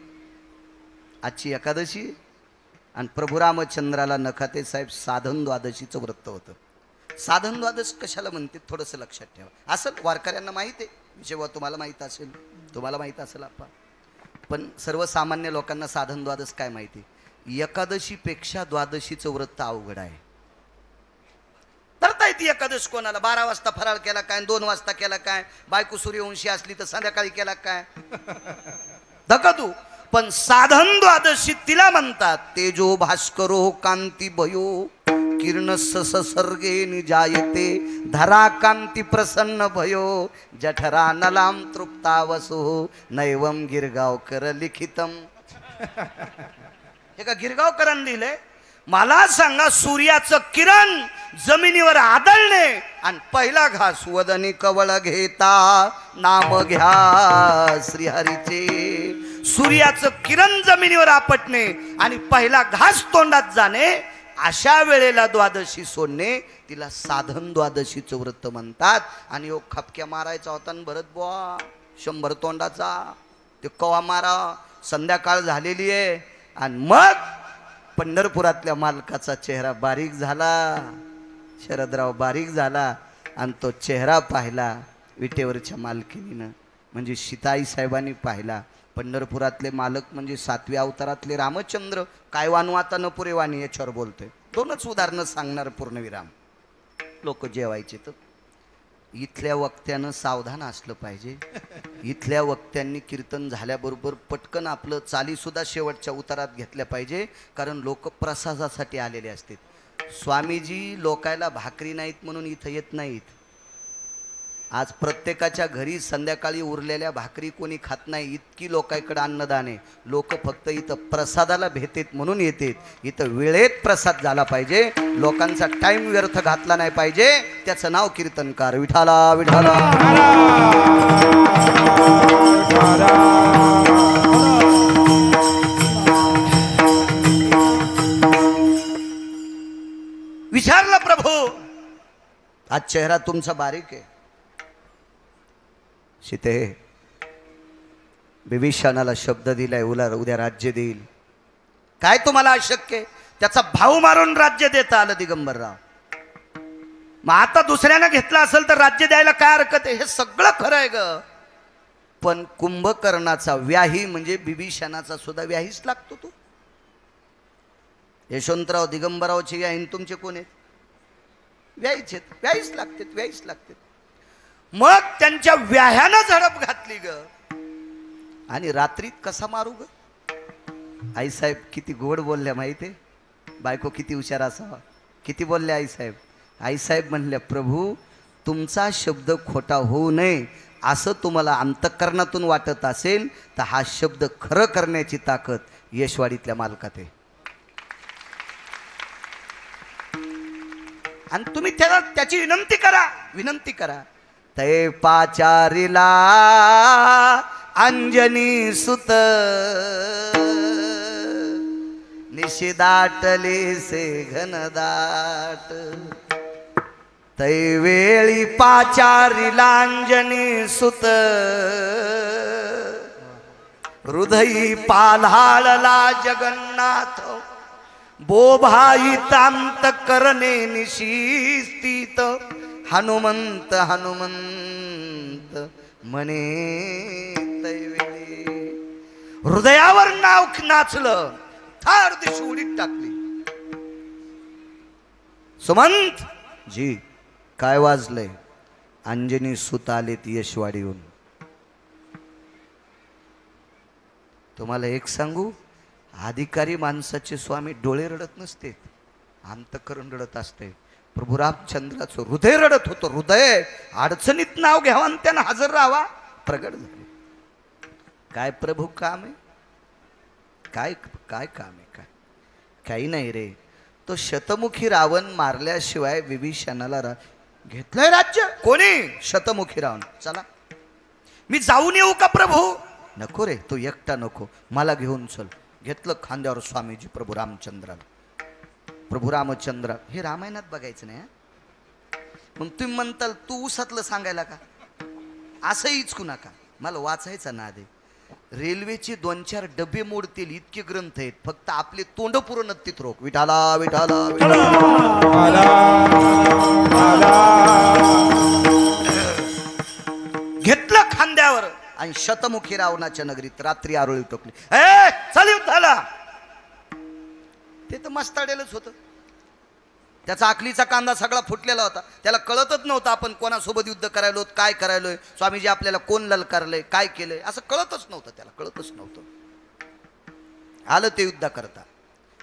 आजची एकादशी आहे. आणि प्रभू रामचंद्राला नखाते साहेब साधन द्वादशीचं व्रत होतं. साधन द्वादश कशाला म्हणते थोडंसं लक्षात ठेवा. असं वारकऱ्यांना माहीत आहे, जेव्हा तुम्हाला माहीत असेल, तुम्हाला माहीत असेल आपण, पण सर्वसामान्य लोकांना साधन द्वादश काय माहिती. एकादशीपेक्षा द्वादशीचं व्रत अवघड आहे. करता येते एकादश कोणाला, 12 वाजता फराळ केला काय, 2 वाजता केला काय, बायको सूर्यवंशी असली तर संध्याकाळी केला काय, धकतू. पण साधन द्वादशी तिला म्हणतात तेजो भास्करो कांती भयो किरण ससर्गे निजायते धरा कांती प्रसन्न भयो जठरा नलाम तृप्तावसो नैवम गिरगावकर लिखितम. हे का गिरगावकरांनी लिहिलंय. मला सांगा, सूर्याचं किरण जमिनीवर आदळणे आणि पहिला घास वदनी कवळ घेता नाम घ्या श्रीहरीचे. सूर्याचं किरण जमिनीवर आपटणे आणि पहिला घास तोंडात जाणे, अशा वेळेला द्वादशी सोडणे, तिला साधन द्वादशीचं व्रत म्हणतात. आणि यो खपक्या मारायचा होता न भरत बुवा 100 तोंडाचा, ते कवा मारा, संध्याकाळ झालेली आहे. आणि मग पंढरपुरातल्या मालकाचा चेहरा बारीक झाला, शरदराव बारीक झाला. आणि तो चेहरा पाहिला विटेवरच्या मालकिनीनं, म्हणजे सीताई साहेबांनी पाहिला. पंढरपुरातले मालक म्हणजे 7व्या अवतारातले रामचंद्र. काय वानू आता न पुरे वाणी, याच्यावर बोलतोय. 2च उदाहरणं सांगणार पूर्णविराम. लोक जेवायचे तर इथल्या वक्त्यानं सावधान असलं पाहिजे. इथल्या वक्त्यांनी कीर्तन झाल्याबरोबर पटकन आपलं चालीसुद्धा शेवटच्या उतारात घेतल्या पाहिजे, कारण लोक प्रसादासाठी आलेले असतात. स्वामीजी लोकायला भाकरी नाहीत म्हणून इथं येत नाहीत. आज प्रत्येकाच्या घरी संध्याकाळी उरलेल्या भाकरी कोणी खात नाही, इतकी लोकांकडे अन्नदान आहे. लोक फक्त इथं प्रसादाला भेटेत म्हणून येतात. इथं वेळेत प्रसाद झाला पाहिजे, लोकांचा टाइम व्यर्थ घातला नाही पाहिजे. त्याचं नाव कीर्तनकार. विठाला विठाला. विचारलं प्रभू, आज चेहरा तुमचा बारीक आहे. सीते, विभीषणाला शब्द दिलाय उद्या राज्य देईल. काय तुम्हाला अशक्य आहे? त्याचा भाव मारून राज्य देता आलं दिगंबरराव. मग आता दुसऱ्यानं घेतलं असेल तर राज्य द्यायला काय हरकत आहे? हे सगळं खरं आहे ग. पण कुंभकर्णाचा व्याही म्हणजे विभीषणाचा सुद्धा व्याहीच लागतो. तो यशवंतराव दिगंबररावचे व्याहीन तुमचे कोण आहेत? व्याहीच आहेत, व्याहीच लागतात, व्याहीच लागतात. मग त्यांच्या व्याह्यानं झडप घातली ग. आणि रात्रीत कसा मारू ग? आईसाहेब किती गोड बोलल्या माहिती आहे. बायको किती हुशार असावा. किती बोलल्या आईसाहेब. आईसाहेब म्हणल्या, प्रभू तुमचा शब्द खोटा होऊ नये असं तुम्हाला अंतःकरणातून वाटत असेल तर हा शब्द खरं करण्याची ताकद यशवाडीतल्या मालकात आहे. आणि तुम्ही त्याची विनंती करा, विनंती करा. तै पाचारिला अंजनी सुत निशिदाटले से घनदाट. तै वेळी पाचारिला अंजनी सुत हृदयी पाल्हाळला जगन्नाथ. बोभाई तांत करणे निशिस्तित हनुमंत हनुमंत म्हणे तैवेळी. हृदयावर नाव नाचलं, थार दिशी उडीत टाकली. सुमंत जी काय वाजलंय? अंजनी सुत आलेत यशवाडीहून. तुम्हाला एक सांगू, अधिकारी माणसाचे स्वामी डोळे रडत नसते, अंतःकरण रडत असते. प्रभू रामचंद्राचं हृदय रडत होतं. हृदय अडचणीत नाव घ्यावं आणि त्यानं हजर राहावा. प्रगट झाले. काय प्रभू काम आहे? काय काय काम आहे? काय काही नाही रे. तो शतमुखी रावण मारल्याशिवाय विभीषणाला घेतलंय राज्य. कोणी? शतमुखी रावण. चला मी जाऊन येऊ का प्रभू? नको रे, तू एकटा नको, मला घेऊन चल. घेतलं खांद्यावर स्वामीजी प्रभू रामचंद्राला. प्रभू रामचंद्र हे रामायणात बघायचं नाही. मग तुम्ही म्हणताल तू उसातलं सांगायला का? असंही इचकू नका, मला वाचायचा नाद आहे. रेल्वेचे 2-4 डबे मोडतील इतके ग्रंथ आहेत, फक्त आपले तोंड पूर्ण नत्तीत रोख. विठाला विठाला घेतलं खांद्यावर आणि शतमुखी रावणाच्या नगरीत रात्री आरोळी टोकली. चल युद्धाला. ते तर मस्ताडेलच होतं. त्याचा आखलीचा कांदा सगळा फुटलेला होता. त्याला कळतच नव्हतं आपण कोणासोबत युद्ध करायलो, काय करायलोय, स्वामीजी आपल्याला कोण ललकारलंय, काय केलंय, असं कळतच नव्हतं. त्याला कळतच नव्हतं. आलं ते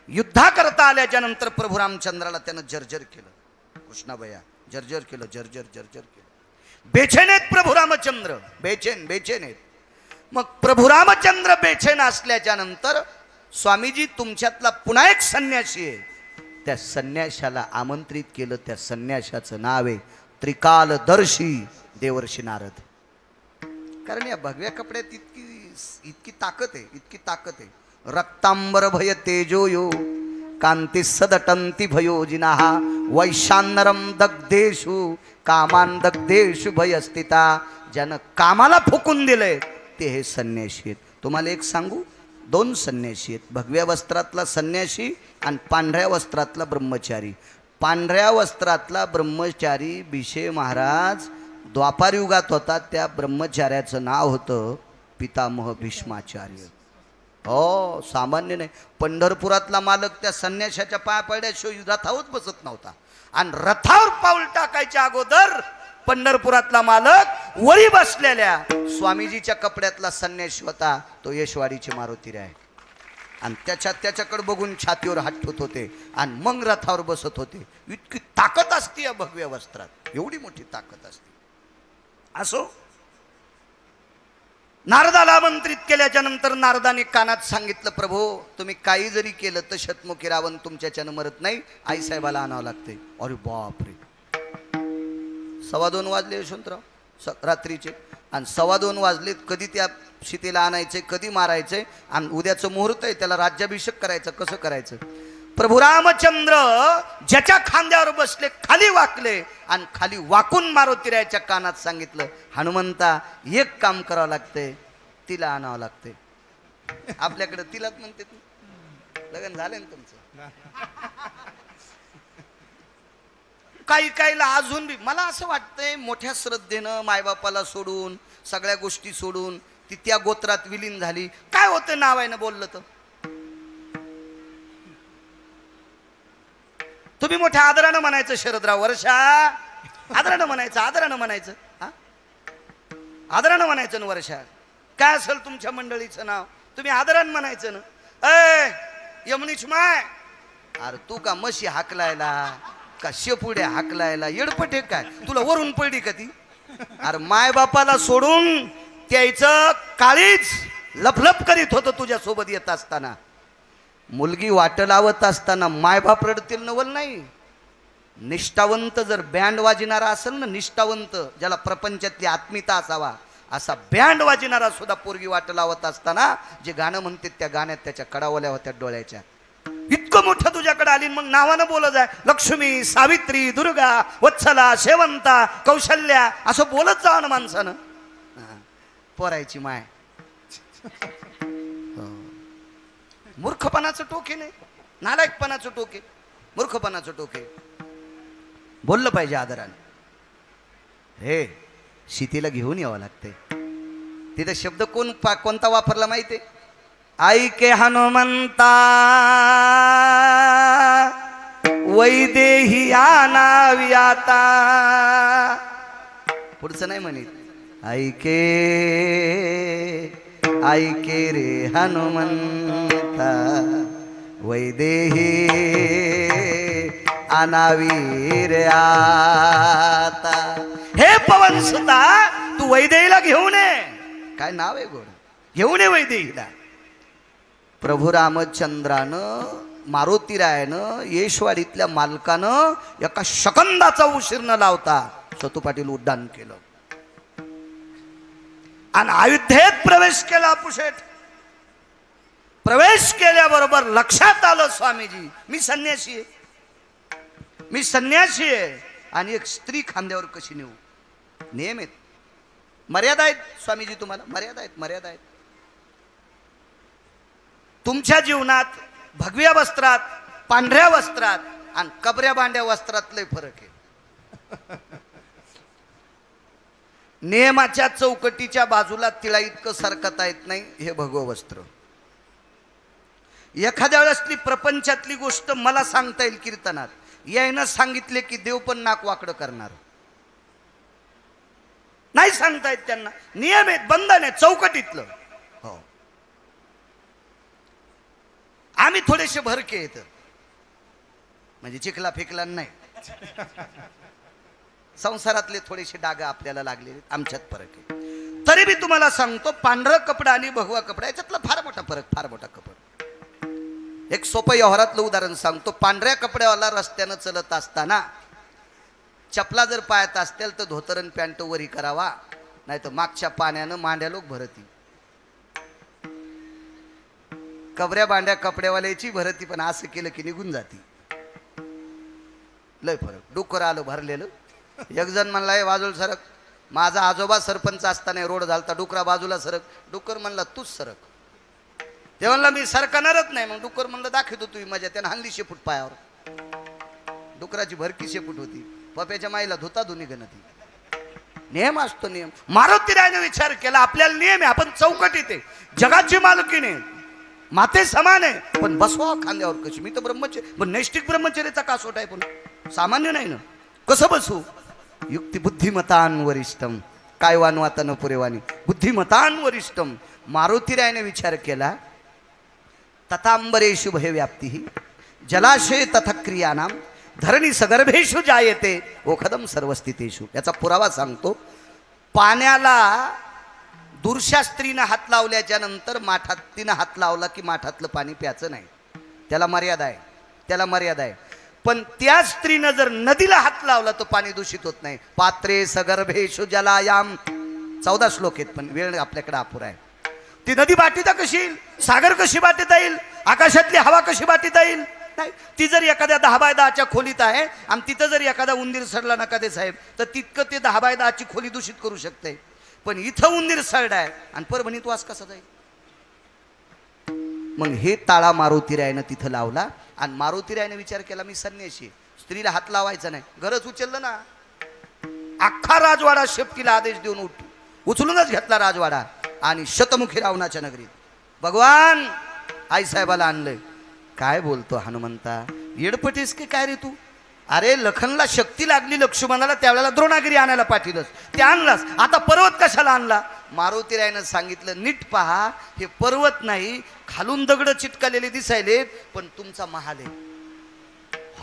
युद्धा करता आल्याच्या नंतर प्रभू रामचंद्राला त्यानं जर्जर केलं. कृष्णाबया जर्जर केलं, जर्जर केलं. बेचैन आहेत प्रभू रामचंद्र, बेचैन आहेत. मग प्रभू रामचंद्र बेचैन असल्याच्या नंतर स्वामीजी तुमच्यातला पुन्हा एक संन्यासी आहे, त्या संन्याशाला आमंत्रित केलं. त्या संन्याशाचं नाव आहे त्रिकालदर्शी देवर्षी नारद. कारण या भगव्या कपड्यात इतकी ताकद आहे. रक्तांबर भय तेजो यो कांती सदटंती भयोजिना वैशानरम दग्धेषु कामान दग्धेषु भयस्थिता. ज्यानं कामाला फुकून दिलंय ते हे संन्यासी आहेत. तुम्हाला एक सांगू, 2 संन्यासी आहेत. भगव्या वस्त्रातला संन्यासी आणि पांढऱ्या वस्त्रातला ब्रह्मचारी. पांढऱ्या वस्त्रातला ब्रह्मचारी भिषे महाराज द्वापार युगात होता. त्या ब्रह्मचार्याचं नाव होतं पितामह भीष्माचार्य. हो, सामान्य नाही. पंढरपुरातला मालक त्या संन्याशाच्या पाया पडल्याशिवाय रथावरच बसत नव्हता. आणि रथावर पाऊल टाकायच्या अगोदर पंढरपुरातला मालक वरी बसलेल्या स्वामीजीच्या कपड्यातला संन्यासी होता. तो यशवाडीचे मारुतीराय. आणि त्याच्याकडे बघून छातीवर हात ठेवत होते आणि मग रथावर बसत होते. इतकी ताकद असते या भगव्या वस्त्रात, एवढी मोठी ताकद असते. असो, नारदाला आमंत्रित केल्याच्या नंतर नारदाने कानात सांगितलं, प्रभू तुम्ही काही जरी केलं तर शतमुखी रावण तुमच्याच्यानं मरत नाही, आईसाहेबाला आणावं लागते. अरे बापरे, 2:15 वाजले यशवंतराव रात्रीचे. आणि 2:15 वाजलेत. कधी त्या सीतेला आणायचे, कधी मारायचे, आणि उद्याचं मुहूर्त आहे, त्याला राज्याभिषेक करायचं. कसं करायचं? प्रभू रामचंद्र ज्याच्या खांद्यावर बसले खाली वाकले आणि खाली वाकून मारुतीरायाच्या कानात सांगितलं, हनुमंता एक काम करावं लागतंय, तिला आणावं लागतंय. आपल्याकडे तिलाच म्हणते. लग्न झालंय ना तुमचं? काहीला अजून बी मला असं वाटतंय मोठ्या श्रद्धेनं मायबापाला सोडून सगळ्या गोष्टी सोडून ती त्या गोत्रात विलीन झाली. काय होतं नावायनं बोललं तर? तुम्ही मोठ्या आदरानं म्हणायचं शरदराव वर्षा, आदरानं म्हणायचं हा, आदरानं म्हणायचं ना वर्षा. काय असेल तुमच्या मंडळीचं नाव, तुम्ही आदरानं म्हणायचं ना. यमुनीच माय, अरे तू का म्हशी हाकलायला का शेपुड्या हाकलायला येडपटे काय? तुला वरून पडली का ती? अरे माय बापाला सोडून त्याचं काळीच लपलप करीत होतं तुझ्या सोबत येत असताना. मुलगी वाट लावत असताना मायबाप रडतील नवल नाही. निष्ठावंत जर बँड वाजणारा असेल ना, निष्ठावंत ज्याला प्रपंचातली आत्मीयता असावा, असा बँड वाजणारा सुद्धा पोरगी वाट लावत असताना जे गाणं म्हणते त्या गाण्यात त्याच्या कडावल्या होत्या डोळ्याच्या. इतकं मोठं तुझ्याकडे आली, मग नावानं बोलत आहे लक्ष्मी, सावित्री, दुर्गा, वत्सला, शेवंता, कौशल्या असं बोलत जावं ना माणसानं. पोरायची माय. मूर्खपणाचं टोके नाही, नालायकपणाचं टोके, मूर्खपणाचं टोके. बोललं पाहिजे आदराने. हे सीतेला घेऊन यावं लागतंय. तिथे शब्द कोणता वापरला माहितीये? ऐके हनुमंता वैदेही आणावी आता. पुढचं नाही म्हणित. ऐके रे हनुमंता वैदेही आणावी रे आता. हे पवन सुता, तू वैदेहीला घेऊन ये. काय नाव आहे गोड, घेऊन ये वैदेहीला. प्रभू रामचंद्रानं मारुतीरायानं येशवाडीतल्या मालकानं एका शकंदाचा उशीर न लावता सतू पाटील उड्डाण केलं. आणि अयोध्येत प्रवेश केला अपुशेठ. प्रवेश केल्याबरोबर लक्षात आलं स्वामीजी मी संन्यासी आहे, मी संन्यासी आहे आणि एक स्त्री खांद्यावर कशी नेऊ. नियम आहेत, मर्यादा आहेत स्वामीजी, तुम्हाला मर्यादा आहेत, मर्यादा आहेत. तुमच्या जीवनात भगव्या वस्त्रात, पांढऱ्या वस्त्रात आणि कबऱ्या बांड्या वस्त्रात लय फरक आहे. नियमाच्या चौकटीच्या बाजूला तिला इतकं सरकता येत नाही हे भगवं वस्त्र. एखाद्या वेळेसली प्रपंचातली गोष्ट मला सांगता येईल कीर्तनात, यायनं सांगितले की देव पण नाक वाकडं करणार. नाही सांगता येत त्यांना, नियम आहेत, बंधन आहे चौकटीतलं. हो, आम्ही थोडेसे भरके येत म्हणजे चिखला फेकला नाही, संसारातले थोडेसे डाग आपल्याला लागले, आमच्यात फरक आहे. तरी मी तुम्हाला सांगतो, पांढरा कपडा आणि भगवा कपडा याच्यातला फार मोठा फरक, फार मोठा कपडा. एक सोपं व्यवहारातलं उदाहरण सांगतो. पांढऱ्या कपड्यावाला रस्त्यानं चलत असताना चपला जर पायात असतील तर धोतरन पॅन्ट वरी करावा, नाही तर मागच्या पाण्यानं मांड्या लोक भरती. कबऱ्या बांड्या कपड्यावाल्याची भरती, पण असं केलं की निघून जाती. लय फरक. डुक्कर आलं भरलेलं. एक जण म्हणला हे बाजूला सरक. माझा आजोबा सरपंच असताना रोड झालता, डुकरा बाजूला सरक. डुक्कर म्हणला तूच सरक. ते म्हणला मी सरकणारच नाही. मग डुक्कर म्हणलं दाखवतो तुम्ही मजा. त्यानं हल्ली शेपूट पायावर. डुकराची भरकी शेपूट होती. पप्याच्या माईला धुता धुनी गणती. नियम असतो, नियम. मारुती रायने विचार केला आपल्याला नियम आहे, आपण चौकटीत आहे, जगाची मालकीने माते समान आहे, पण बसवा खांद्यावर कशी. मी तर ब्रह्मचर्य, पण नैष्टिक ब्रह्मचर्याचा कासोट आहे, पण सामान्य नाही ना. कसं बसू. युक्ती बुद्धिमतान वरिष्ठम, काय वानवाता न पुरेवानी, बुद्धिमतान वरिष्ठम. मारुती रायने विचार केला तथांबरेषु भय व्याप्ती जलाशय तथा क्रियानाम धरणी सगर्भेषु जायते ओखदम सर्वस्थितेषु. याचा पुरावा सांगतो. पाण्याला दुर्शा स्त्रीनं हात लावल्याच्या नंतर माठात तिनं हात लावला की माठातलं पाणी प्यायचं नाही, त्याला मर्यादा आहे, त्याला मर्यादा आहे. पण त्या स्त्रीनं जर नदीला हात लावला तर पाणी दूषित होत नाही. पात्रे सगर्भेषु जलायाम 14 श्लोक आहेत, पण वेळ आपल्याकडे अपुरा आहे. ती नदी बाटीता कशी येईल, सागर कशी बाटीता येईल, आकाशातली हवा कशी बाटीता येईल. नाही, ती जर एखाद्या 10x10च्या खोलीत आहे आणि तिथं जर एखादा उंदीर सडला नका दे साहेब, तर तितकं ते 10x10ची खोली दूषित करू शकते. पण इथं उंदीर सड आहे आणि परभणीत वास कसा जाईल. मग हे ताळा मारुतीरायनं तिथं लावला. आणि मारुतीरायनं विचार केला मी संन्यासी, स्त्रीला हात लावायचा नाही. घरच उचललं ना, अख्खा राजवाडा शेपटीला आदेश देऊन उचलूनच घेतला राजवाडा. आणि शतमुखी रावणाच्या नगरीत भगवान आईसाहेबाला आणलंय. काय बोलतो हनुमंता, येडपटीस की काय रे तू. अरे लखनला शक्ती लागली लक्ष्मणाला, त्यावेळेला द्रोणागिरी आणायला पाठवलंस, ते आणलास, आता पर्वत कशाला आणला. मारुतीरायनं सांगितलं नीट पहा, हे पर्वत नाही, खालून दगड चिटकलेले दिसायले, पण तुमचा महाल आहे.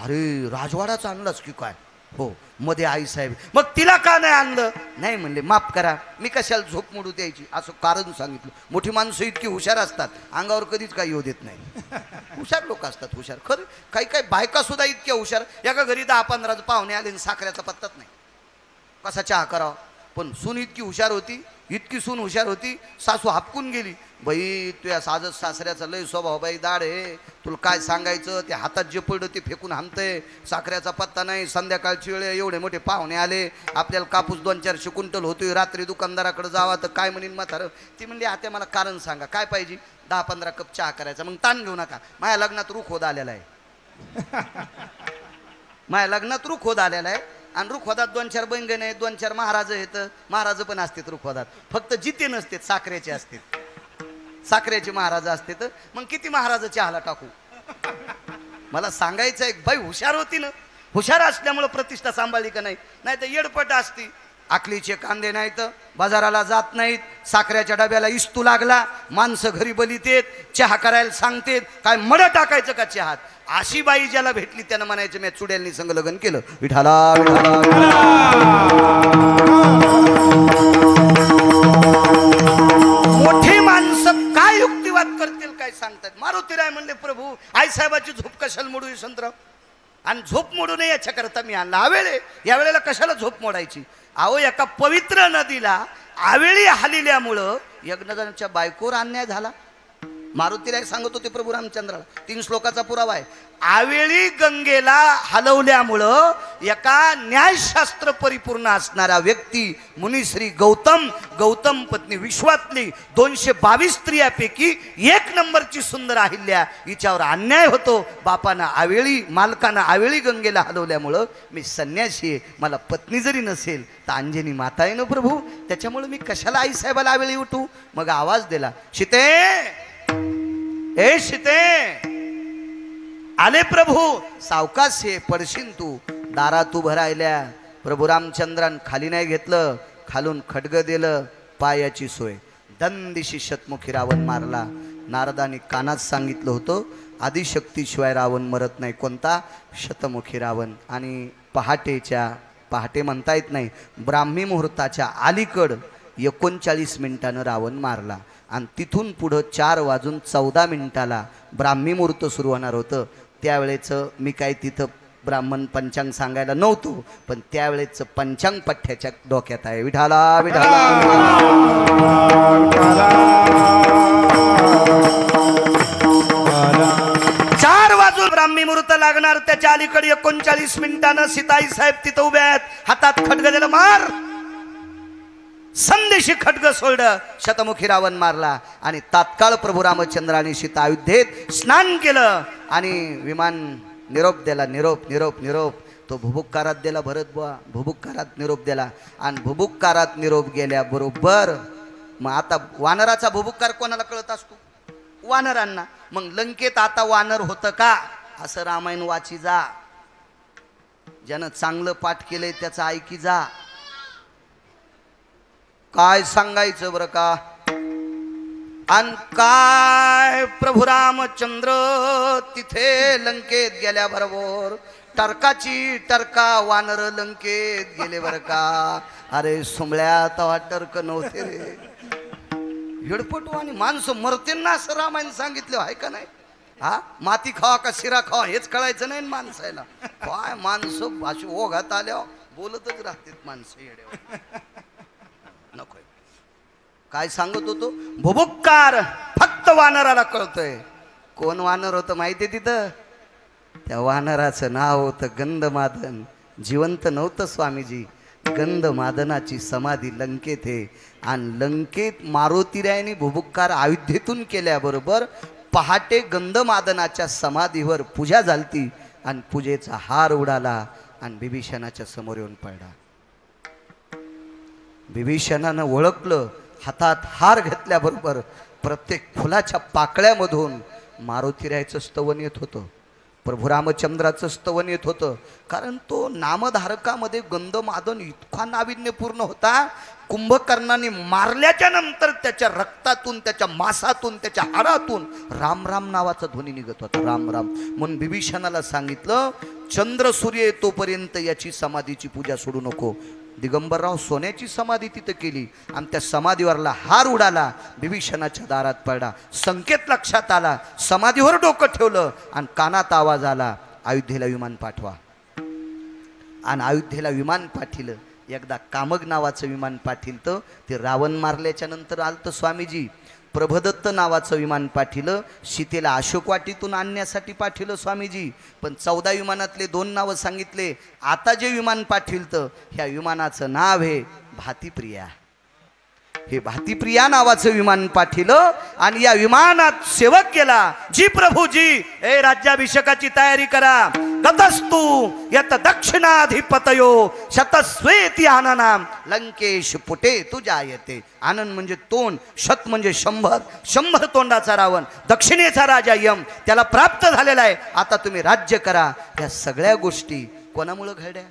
अरे राजवाडाच आणलास की काय. हो, मध्ये आई साहेब. मग तिला का नाही आणलं. नाही म्हणले माफ करा, मी कशाला झोप मोडू द्यायची, असं कारण सांगितलं. मोठी माणसं इतकी हुशार असतात, अंगावर कधीच काही येऊ देत नाही. हुशार लोक असतात, हुशार खरं. काही काही बायका सुद्धा इतक्या हुशार. एका घरी 10-15 पाहुणे आले आणि साखरेचा पत्ताच नाही, कसा चहा करावा. पण सून इतकी हुशार होती, इतकी सून हुशार होती, सासू हापकून गेली. बाई तुझ्या साजत सासऱ्याचा लय स्वभाव बाई दाड आहे, तुला काय सांगायचं. ते हातात जे पडलं ते फेकून हाणतंय, साखऱ्याचा पत्ता नाही. संध्याकाळची वेळ, एवढे मोठे पाहुणे आले, आपल्याला कापूस 200-400 क्विंटल होतोय. रात्री दुकानदाराकडे जावा तर काय म्हणीन म्हातारं. ती म्हणली आता मला कारण सांगा, काय पाहिजे. 10-15 कप चहा करायचा. मग ताण घेऊ नका, माझ्या लग्नात रुख होत आलेला आहे. माझ्या लग्नात रुख होत आलेला आहे. आणि रुखवादात 2-4 बैंगण आहेत, 2-4 महाराज आहेत. महाराज पण असतात रुखवादात, फक्त जिते नसतात, साखरेचे असतात. साखरेचे महाराज असतात. मग किती महाराज चहाला टाकू. मला सांगायचं एक बाई हुशार होती ना, हुशार असल्यामुळं प्रतिष्ठा सांभाळली का नाही. नाही तर येडपट असती. आकलीचे कांदे नाहीत, बाजाराला जात नाहीत, साखरेच्या डब्याला इस्तू लागला, माणसं घरी बलितेत, चहा करायला सांगतेत, काय मड टाकायचं का चहात. अशी बाई ज्याला भेटली त्यानं म्हणायचं मी चुड्यालनी संग लग्न केलं. विठाला मोठी माणसं काय युक्तिवाद करतील काय सांगतात. मारुतीराय म्हणले प्रभू आईसाहेबाची झोप कशाला मोडू यशवंतराव. आणि झोप मोडू नये याच्या करता मी आणला. यावेळेला कशाला झोप मोडायची. अहो एका पवित्र नदीला आवेळी हालिल्यामुळं यज्ञदानाच्या बायकोवर अन्याय झाला. मारुतीला एक सांगत होते प्रभू रामचंद्राला, 3 श्लोकाचा पुरावा आहे. आवेळी गंगेला हलवल्यामुळं एका न्यायशास्त्र परिपूर्ण असणारा व्यक्ती मुनिश्री गौतम पत्नी विश्वातली 222 स्त्रियापैकी 1 नंबरची सुंदर अहिल्या हिच्यावर अन्याय होतो. बापानं आवेळी मालकानं आवेळी गंगेला हलवल्यामुळं मी संन्यासी आहे, मला पत्नी जरी नसेल तर अंजनी माता आहे ना प्रभू, त्याच्यामुळे मी कशाला आईसाहेबाला आवेळी उठू. मग आवाज दिला, सीते ए सीते, आले प्रभू. सावकाश हे पडशील तू, दारात उभं राहिल्या. प्रभू रामचंद्रान खाली नाही घेतलं, खालून खड्ग दिलं, पायाची सोय. दंदिशी शतमुखी रावण मारला. नारदाने कानात सांगितलं होतं, आदिशक्तीशिवाय रावण मरत नाही. कोणता? शतमुखी रावण. आणि पहाटे म्हणता येत नाही, ब्राह्मी मुहूर्ताच्या अलीकड 39 मिनिटानं रावण मारला. आणि तिथून पुढं 4:14 ब्राह्मी मुहूर्त सुरू होणार होतं. त्यावेळेचं मी काय तिथं ब्राह्मण पंचांग सांगायला नव्हतो, पण त्यावेळेचं पंचांग पठ्याच्या डोक्यात आहे. विठाला विठाला 4 वाजून ब्राह्मी मुहूर्त लागणार. त्याच्या अलीकडे 39 मिनिटानं सीताई साहेब तिथं उभे आहेत, हातात खड्ग दिलं, मार. संदेशी खड्ग सोडलं, शतमुखी रावण मारला. आणि तात्काळ प्रभू रामचंद्राने सीता अयोध्येत स्नान केलं आणि विमान निरोप दिला. निरोप तो भुबुक्कारात दिला. भरत बुवा भुबुक्कारात निरोप दिला. आणि भुबुक्कारात निरोप गेल्याबरोबर मग आता वानराचा भुबुक्कार कोणाला कळत असतो? वानरांना. मग लंकेत आता वानर होतं का असं रामायण वाची जा. ज्यानं चांगलं पाठ केलंय त्याचं ऐकी जा. काय सांगायचं बरं का? आणि काय प्रभू रामचंद्र तिथे लंकेत गेल्याबरोबर टरका वानर लंकेत गेले बरं का. अरे सुमळ्या तवा टर्क नव्हते रे, हिडपटू आणि माणसं मरते ना असं रामायण सांगितलं आहे का नाही? हा, माती खावा का शिरा खावा हेच कळायचं नाही माणसाला. काय माणसं अशी ओघात आल्या बोलतच राहतात माणसं येड्यावर. नकोय. काय सांगत होतो? भुबुक्कार फक्त वानराला कळतोय. कोण वानर होतं माहितीये तिथं? त्या वानराचं नाव होतं गंधमादन. जिवंत नव्हतं स्वामीजी. गंधमादनाची समाधी लंकेत आहे. आणि लंकेत मारुतीरायाने भुबुक्कार अयोध्येतून केल्याबरोबर पहाटे गंधमादनाच्या समाधीवर पूजा झालती. आणि पूजेचा हार उडाला आणि बिभीषणाच्या समोर येऊन पडला. बिभीषणानं ओळखलं. हातात हार घेतल्याबरोबर प्रत्येक फुलाच्या पाकळ्यामधून मारुतीरायाचं स्तवन येत होतं, प्रभू रामचंद्राचं स्तवन येत होतं. कारण तो नामधारकामध्ये गंधमादन इतका नाविन्यपूर्ण होता. कुंभकर्णाने मारल्याच्या नंतर त्याच्या रक्तातून, त्याच्या मांसातून, त्याच्या हाडातून राम राम नावाचा ध्वनी निघत होता. राम राम. म्हणून बिभीषणाला सांगितलं, चंद्र सूर्य येतोपर्यंत याची समाधीची पूजा सोडू नको. दिगंबरराव सोन्याची समाधी तिथं केली आणि त्या समाधीवरला हार उडाला, बिभीषणाच्या दारात पडला. संकेत लक्षात आला. समाधीवर डोकं ठेवलं आणि कानात आवाज आला, अयोध्येला विमान पाठवा. आणि अयोध्येला विमान पाठिलं. एकदा कामग नावाचं विमान पाठिलं. ते रावण मारल्याच्या नंतर आलतं स्वामीजी. प्रभदत्त नावाचं विमान पाठिलं. सीतेला अशोकवाटीतून आणण्यासाठी पाठिलं स्वामीजी. पण 14 विमानातले 2 नावं सांगितले. आता जे विमान पाठिलं ह्या विमानाचं नाव आहे भातीप्रिया. हे भातीप्रिया नावाचं विमान पाठिलं आणि या विमानात सेवक केला. जी प्रभूजी, हे राज्याभिषेकाची तयारी करा. गतस्तु यत दक्षिणाधिपतयो शतस्वेति आननाम लंकेश पुटे तुझ्या येते. आनंद म्हणजे तोंड, शत म्हणजे 100 तोंडाचा रावण, दक्षिणेचा राजा यम त्याला प्राप्त झालेला आहे. आता तुम्ही राज्य करा. या सगळ्या गोष्टी कोणामुळे घडल्या?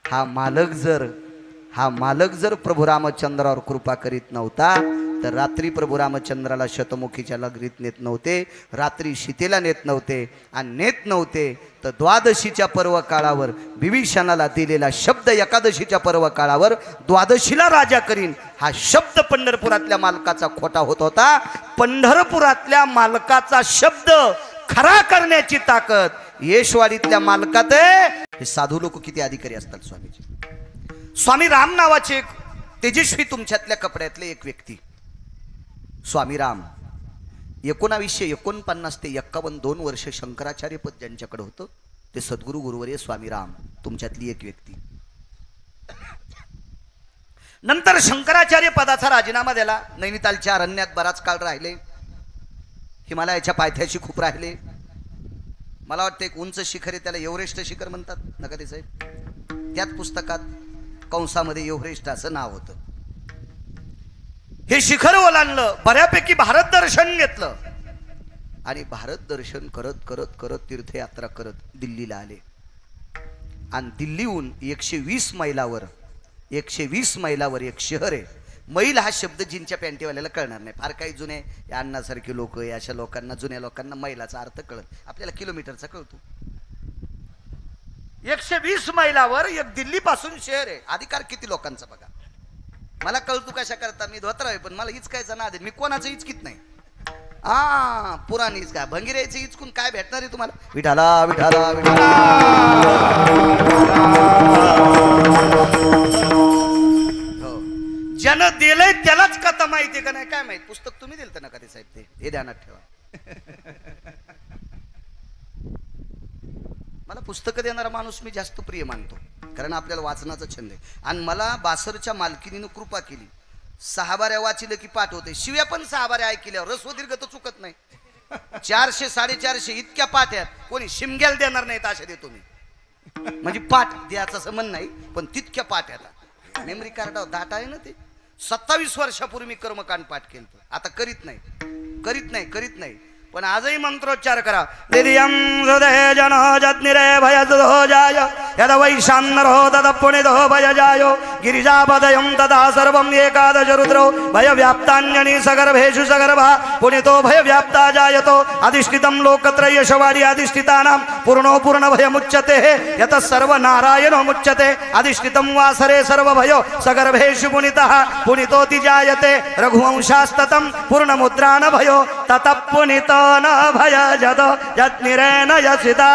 हा मालक जर प्रभू रामचंद्रावर कृपा करीत नव्हता तर रात्री प्रभू रामचंद्राला शतमुखीच्या लगरीत नेत नव्हते, रात्री सीतेला नेत नव्हते. आणि नेत नव्हते तर द्वादशीच्या पर्व काळावर विभीषणाला दिलेला शब्द, एकादशीच्या पर्व काळावर द्वादशीला राजा करीन हा शब्द पंढरपुरातल्या मालकाचा खोटा होत होता. पंढरपुरातल्या मालकाचा शब्द खरा करण्याची ताकद येशवाडीतल्या मालकात आहे. हे साधू लोक किती अधिकारी असतात स्वामीजी. स्वामी राम नावाचे एक तेजस्वी तुमच्यातल्या कपड्यातले एक व्यक्ती, स्वामी राम, 1949 ते 51 2 वर्ष शंकराचार्य पद ज्यांच्याकडे होतं ते सद्गुरू गुरुवर्य स्वामी राम तुमच्यातली एक व्यक्ती. नंतर शंकराचार्य पदाचा राजीनामा दिला. नैनितालच्या अरण्यात बराच काळ राहिले, हिमालयाच्या पायथ्याशी खूप राहिले. मला वाटतं एक उंच शिखर आहे, त्याला एव्हरेस्ट शिखर म्हणतात नका ते साहेब. त्याच पुस्तकात कंसामध्ये एव्हरेस्ट असं नाव होतं. हे शिखर ओलांडलं, बऱ्यापैकी भारत दर्शन घेतलं आणि भारत दर्शन करत करत करत तीर्थयात्रा करत दिल्लीला आले. आणि दिल्लीहून 120 मैलावर एक शहर आहे. मैल हा शब्द जिनच्या पॅन्टीवाल्याला कळणार नाही. फार काही जुने अण्णासारखे लोक, अशा लोकांना, जुन्या लोकांना मैलाचा अर्थ कळत, आपल्याला किलोमीटरचा कळतो. 120 मैलावर एक दिल्ली पासून शहर आहे. अधिकार किती लोकांचा बघा. मला कळतो कशा करता, मी धोत्र आहे पण मला हिचकायचा ना दे, मी कोणाचं हिचकीत नाही. पुराणीच काय भंगिरायचं हिचकून काय भेटणार आहे तुम्हाला. विठाला विठाला विठाला. ज्यानं दिलंय त्यालाच कथा माहिती का नाही काय माहित. पुस्तक तुम्ही दिलं ना कधी साहेब, ते हे ध्यानात ठेवा. मला पुस्तकं देणारा माणूस मी जास्त प्रिय मानतो, कारण आपल्याला वाचनाचा छंद आहे. आणि मला बासरच्या मालकीनीनं कृपा केली. 6 बाऱ्या वाचिलं की पाठ होते. शिव्या पण 6 बाऱ्या ऐकल्यावर रस्व दीर्घ तर चुकत नाही. 400 450 इतक्या पाठ आहेत, कोणी शिमग्याला देणार नाहीत अशा देतो मी. म्हणजे पाठ द्यायचं असं म्हण नाही, पण तितक्या पाठ आहेत. मेमरी कार्डावर डाटा आहे ना ते. 27 वर्षापूर्वी मी कर्मकांड पाठ केलं, आता करीत नाही. पण आजही मंत्रोच्चार करा. दिव्यं हृदय जन जज्ञिरे भयदो जाय यद वैशान्नरो तद पुनिदो भयजायो गिरिजापदयं तदा सर्वं एकादश रुद्रो भयव्याप्तान्यनि सगर्भेषु सगर्भा पुनितो भयव्याप्ता जायतो अधिष्ठितं लोकत्रयशवाडी अधिष्ठितानां पूर्णो पूर्णभयमुच्यते यतः सर्वनारायणो मुच्यते अधिष्ठितं वासरे सर्वभयो सगर्भेषु पुनितः पुनितोति जायते रघुवंशास्ततं पूर्णमुद्रान भयो ततः पुनितो न भय जदो यज्ञिरेण यसिता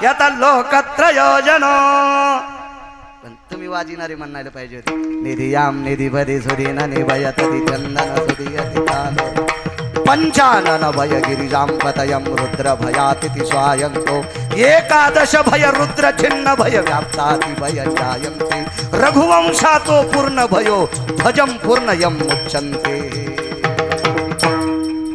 यत लोकत्रयो जनो. पण तुम्ही वाजिणारे म्हणायला पाहिजे होते. निधियाम निधिपदी सुधीन निभयतति चंदन सुधीयति कालो पंचानन भय गिरिजाम पतयम रुद्र भयातिथि स्वायंतो एकादश भय रुद्र छिन्न भय व्याप्ताति भय जायन्ते रघुवंशातो पूर्ण भयो भजम पूर्णयम मुच्यन्ते.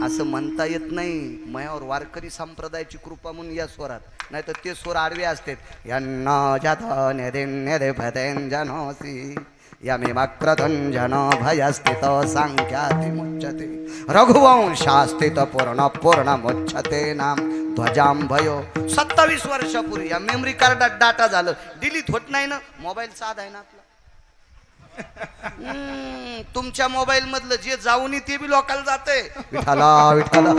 असं म्हणता येत नाही. मयावर वारकरी संप्रदायाची कृपा म्हणून या स्वरात, नाही तर ते स्वर आडवे असतात. यन्ना जातो निधिन्यदे भदेन जनोसी यमे मक्रतुंजन भयस्थित सांख्याति मुच्यते रघुवंशास्थित पूर्ण पूर्ण मुच्यते नाम ध्वजाम भयो. 27 वर्षापूर्वी या मेमरी कार्डात डाटा झालं, डिलीट होत नाही ना. मोबाईल साधा आहे ना आपला. तुमच्या मोबाईल मधलं जे जाऊन ते बी लोकांना जाते. विठाला विठाला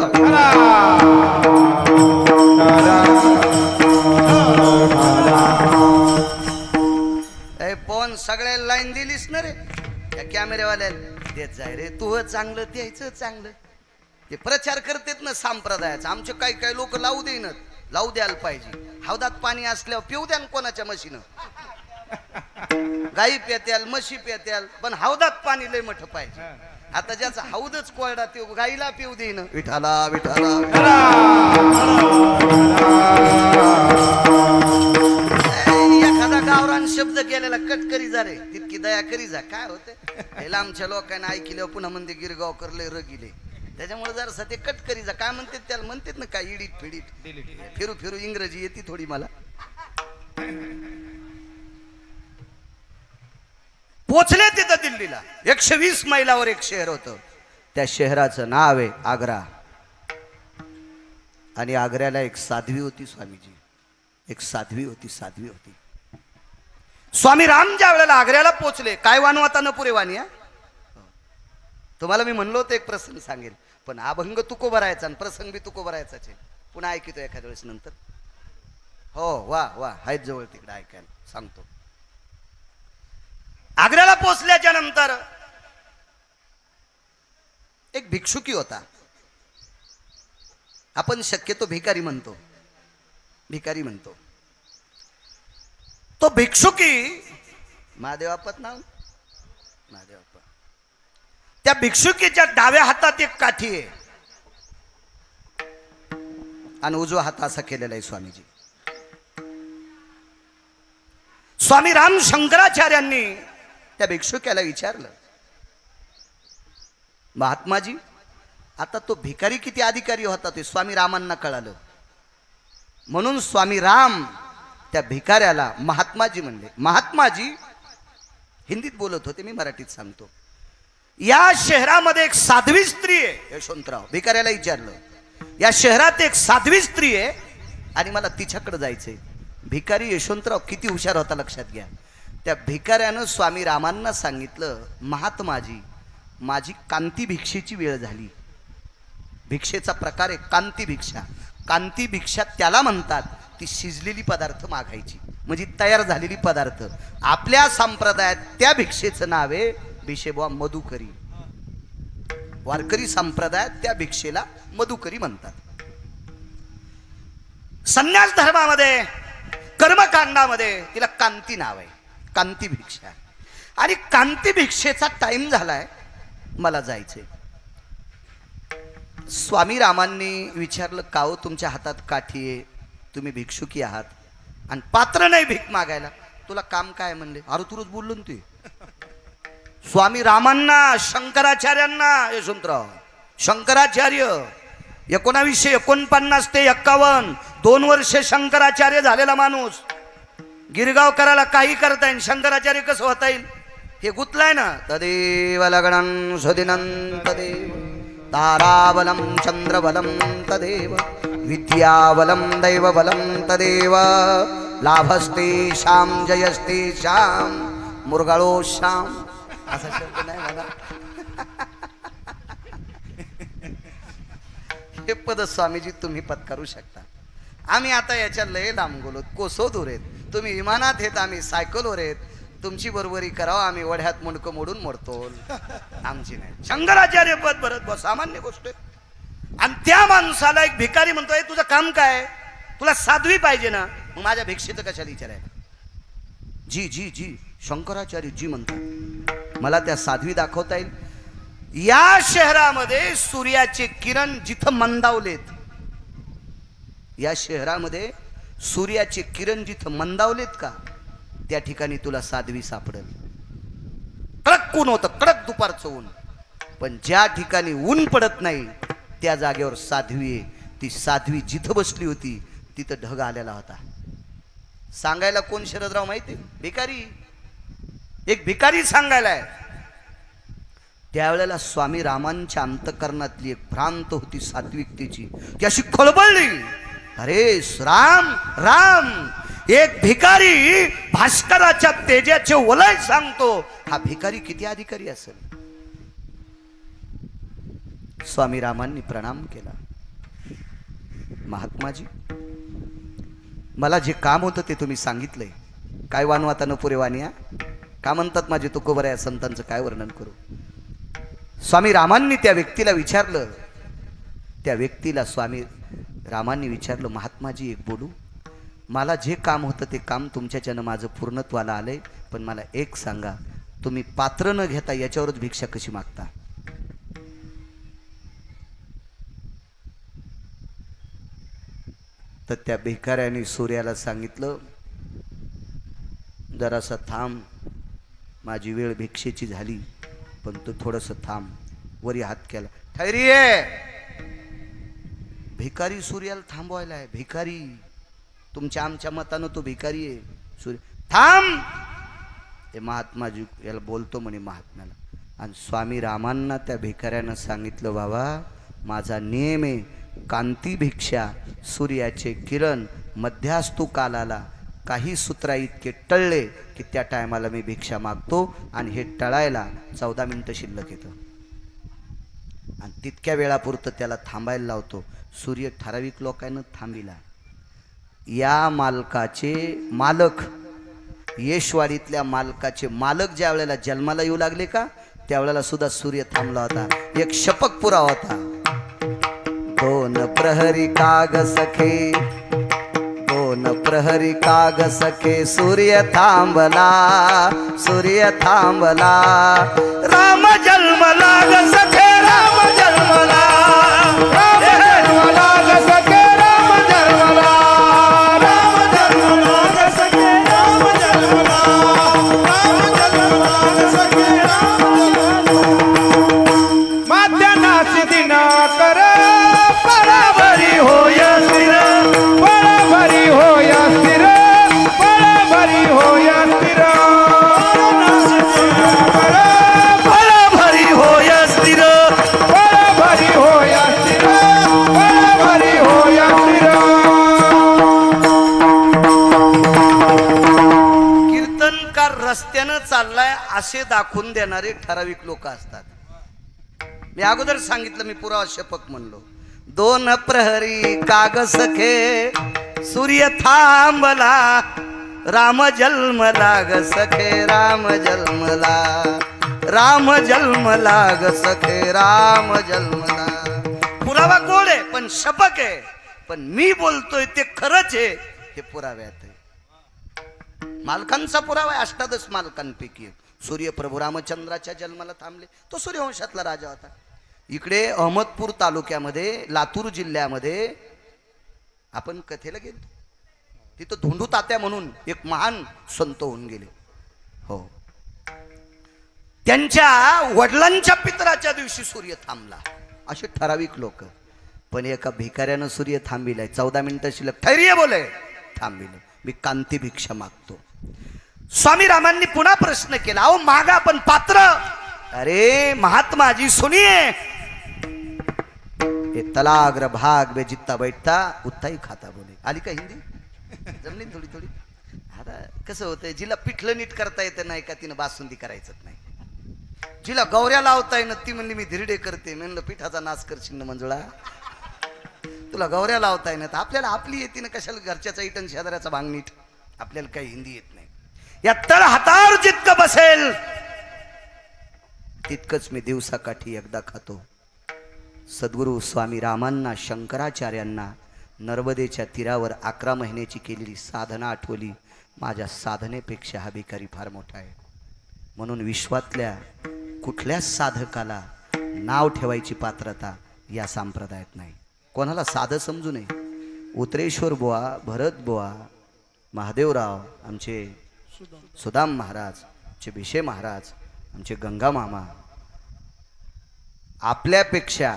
फोन सगळ्या लाईन दिलीस ना रे त्या कॅमेरेवाल्याला. देत जाय रे तू चांगलं द्यायचं चांगलं. ते प्रचार करतेत ना संप्रदायाचा. आमचे काही काही लोक लावू देईनच. लावू द्यायला पाहिजे. हौदात पाणी असल्यावर पिऊ द्या कोणाच्या म्हशीनं. गाई पेत्याल म्हशी पेत्याल, पण हौदात पाणी लय मोठं पाहिजे. आता ज्याचा हौदच कोरडा ते गाईला पिऊ देईन. विठाला विठाला एखादा गावरान शब्द केलेला कट करी जा रे, तितकी दया करी जा. काय होते पहिला आमच्या लोकांना ऐकलं पुन्हा म्हणते गिरगावकर लय रगिले, त्याच्यामुळे जरा ते कट करी जा. काय म्हणते त्याला म्हणतात ना काय इडीट फिडीट फिरू फिरू इंग्रजी येते थोडी मला. पोचले तिथं दिल्लीला. 120 मैलावर एक शहर होतं. त्या शहराचं नाव आहे आग्रा. आणि आग्र्याला एक साध्वी होती स्वामीजी. एक साध्वी होती. स्वामी राम ज्या वेळेला आग्र्याला पोचले, काय वानू आता न पुरे वाणी. तुम्हाला मी म्हणलो होतं एक प्रसंग सांगेल, पण अभंग तुको भरायचा आणि प्रसंग बी तुको भरायचाच आहे. पुन्हा ऐकतो एखाद्या वेळेस नंतर. हो वा वा आहेत जवळ तिकडे ऐकायला सांगतो. आग्र्याला पोचल्याच्या नंतर एक भिक्षुकी होता. आपण शक्यतो भिकारी म्हणतो. तो भिक्षुकी महादेवापत नाव महादेवापत. त्या भिक्षुकीच्या डाव्या हातात एक काठी आहे आणि उजवा हात असा केलेला आहे स्वामीजी. स्वामी राम शंकराचार्यांनी त्या भिक्षुक्याला विचारलं, महात्माजी आता तो भिकारी किती अधिकारी होता ते स्वामी रामांना कळालं, म्हणून स्वामी राम त्या भिकाऱ्याला महात्माजी म्हणले. महात्माजी हिंदीत बोलत होते, मी मराठीत सांगतो. या शहरामध्ये एक साध्वी स्त्री आहे यशवंतराव. भिकाऱ्याला विचारलं, या शहरात एक साध्वी स्त्री आहे आणि मला तिच्याकडे जायचंय. भिकारी यशवंतराव किती हुशार होता लक्षात घ्या. त्या भिकाऱ्यानं स्वामी रामांना सांगितलं, महात्माजी माझी कांती भिक्षेची वेळ झाली. भिक्षेचा प्रकार आहे कांती भिक्षा. कांती भिक्षा त्याला म्हणतात ती शिजलेली पदार्थ मागायची, म्हणजे तयार झालेली पदार्थ. आपल्या संप्रदायात त्या भिक्षेचं नाव आहे भिशेबुवा मधुकरी. वारकरी संप्रदायात त्या भिक्षेला मधुकरी म्हणतात. संन्यास धर्मामध्ये कर्मकांडामध्ये तिला कांती नाव आहे, कांती भिक्षा. आणि कांती भिक्षेचा टाइम झालाय, मला जायचंय. स्वामी रामांनी विचारलं, का हो तुमच्या हातात काठी आहे, तुम्ही भिक्षुकी आहात आणि पात्र नाही भीक मागायला, तुला काम काय म्हणले. अरे तुरच बोललो ना ते स्वामी रामांना शंकराचार्यांना. यशवंतराव शंकराचार्य 1949 ते 51 2 वर्ष शंकराचार्य झालेला माणूस. गिरगाव करायला काही करता येईल, शंकराचार्य कसं होता येईल हे गुतलाय ना. तदेव लग्नं सुदिनं तदेव ताराबलं चंद्रबलं तदेव विद्याबलं दैवबलं तदेव लाभस्ते श्याम जयस्ते श्याम मुरगाळो श्याम. असा शब्द नाही मला. हे पद स्वामीजी तुम्ही पत्करू शकता. आम्ही आता याच्या लय लांब गेलोत, कोसो दूर आहेत. तुम्ही विमानात येत, आम्ही सायकलवर येत. तुमची बरोबरी करावं, आम्ही वड्यात मुंडकं मोडून मोडतो, आमची नाही. शंकराचार्य पद भरत बस, सामान्य गोष्ट आहे. आणि त्या माणसाला एक भिकारी म्हणतोय, तुझं काम काय, तुला साध्वी पाहिजे ना, मग माझ्या भिक्षेचं कशाला विचारायला. जी जी जी शंकराचार्य जी म्हणतात, मला त्या साध्वी दाखवता येईल. या शहरामध्ये सूर्याचे किरण जिथं मंदावलेत, या शहरामध्ये सूर्याचे किरण जिथं मंदावलेत का, त्या ठिकाणी तुला साध्वी सापडेल. कडक ऊन होतं, कडक दुपारचं ऊन, पण ज्या ठिकाणी ऊन पडत नाही त्या जागेवर साध्वी आहे. ती साध्वी जिथं बसली होती तिथं ढग आलेला होता. सांगायला कोण शरदराव माहिती, भिकारी. एक भिकारी सांगायलाय. त्यावेळेला स्वामी रामांच्या अंतकरणातली एक भ्रांत होती सात्विकतेची, ती अशी खळबळली. अरे राम राम, एक भिकारी भास्कराच्या तेजाचे वलय सांगतो, हा भिकारी किती अधिकारी असेल. स्वामी रामांनी प्रणाम केला. महात्माजी मला जे काम होतं ते तुम्ही सांगितलंय. काय वानवाता न पुरे वानिया का म्हणतात माझे तुकोबर या संतांचं काय वर्णन करू. स्वामी रामांनी त्या व्यक्तीला विचारलं, त्या व्यक्तीला स्वामी रामांनी विचारलं, महात्माजी एक बोलू, मला जे काम होतं ते काम तुमच्याच्यानं माझं पूर्णत्वाला आलंय, पण मला एक सांगा, तुम्ही पात्र न घेता याच्यावरच भिक्षा कशी मागता. तर त्या भिकाऱ्याने सूर्याला सांगितलं, जरासा थांब, माझी वेळ भिक्षेची झाली, पण तू थोडंसं थांब. वरी हात केला, ठैरिये. भिकारी सूर्याला थांबवायला आहे. भिकारी तुमच्या आमच्या मतानं तो भिकारी आहे. सूर्य थांब, हे महात्माजी याला बोलतो म्हणे महात्म्याला. आणि स्वामी रामांना त्या भिकाऱ्यानं सांगितलं, बाबा माझा नियम आहे, कांती भिक्षा, सूर्याचे किरण मध्यास्तू कालाला काही सूत्रा इतके टळले की त्या टायमाला मी भिक्षा मागतो, आणि हे टळायला 14 मिनिटं शिल्लक येतं, आणि तितक्या वेळापुरतं त्याला थांबायला लावतो. सूर्य ठराविक लोकांना थांबिला. या मालकाचे मालक, येशवाडीतल्या मालकाचे मालक ज्या वेळेला जन्माला येऊ लागले का, त्यावेळेला सुद्धा सूर्य थांबला होता. एक शपक पुरा होता. दोन प्रहरी काग सखे, दोन प्रहरी काग सखे सूर्य थांबला राम जन्मला ग सखे राम जन्मला रस्त्यानं चाललाय असे दाखवून देणारे ठराविक लोक असतात. मी अगोदर सांगितलं, मी पुरावा शपक म्हणलो. दोन प्रहरी काग सखे सूर्य थांबला राम जन्मला ग सखे राम जन्मला ग सखे राम जन्मला. पुरावा गोड आहे पण शपक आहे, पण मी बोलतोय ते खरंच आहे हे पुराव्यात आहे. मालकांचा पुरावा आहे. अष्टादश मालकांपैकी सूर्यप्रभू रामचंद्राच्या जन्माला थांबले. तो सूर्यवंशातला राजा होता. इकडे अहमदपूर तालुक्यामध्ये लातूर जिल्ह्यामध्ये आपण कथेला गेलो. तिथं धोंडू तात्या म्हणून एक महान संत होऊन गेले. हो, त्यांच्या वडिलांच्या पितराच्या दिवशी सूर्य थांबला. असे ठराविक लोक. पण एका भिकाऱ्यानं सूर्य थांबिलाय. 14 मिनिटं शिल्लक ठैर्य बोले थांबिले. मी कांती भिक्षा मागतो. स्वामी रामांनी पुन्हा प्रश्न केला, अहो मागा पण पात्र. अरे महात्मा जी सुनिए, ये तलाग्र भाग में जितना बैठता उतना ही खाता. बोले आली का हिंदी जमली थोडी थोडी. आता कसं होतंय, जिला पिठलं नीट करता येतं नाही का तिनं बासुंदी करायचंच नाही. जिला गौऱ्या लावता येणं ती म्हणली मी धिरडे करते. म्हणलं पिठाचा नाश करशील ना मंजुळा, तुला गौऱ्या लावता येणं. तर आपल्याला आपली येते ना, कशाला घरच्याचा इटन शेजाऱ्याचा भांग नीट. आपल्याला काही हिंदी येत नाही. या तळ हातावर जितकं बसेल तितकंच मी दिवसाकाठी एकदा खातो. सद्गुरू स्वामी रामांना शंकराचार्यांना नर्मदेच्या तीरावर 11 महिन्याची केलेली साधना आठवली. माझ्या साधनेपेक्षा हा भिकारी फार मोठा आहे. म्हणून विश्वातल्या कुठल्याच साधकाला नाव ठेवायची पात्रता या संप्रदायात नाही. कोणाला साधं समजू नये. उतरेश्वर बुवा, भरत बुवा, महादेवराव, आमचे सुदाम महाराज, आमचे भिशे महाराज, आमचे गंगा मामा आपल्यापेक्षा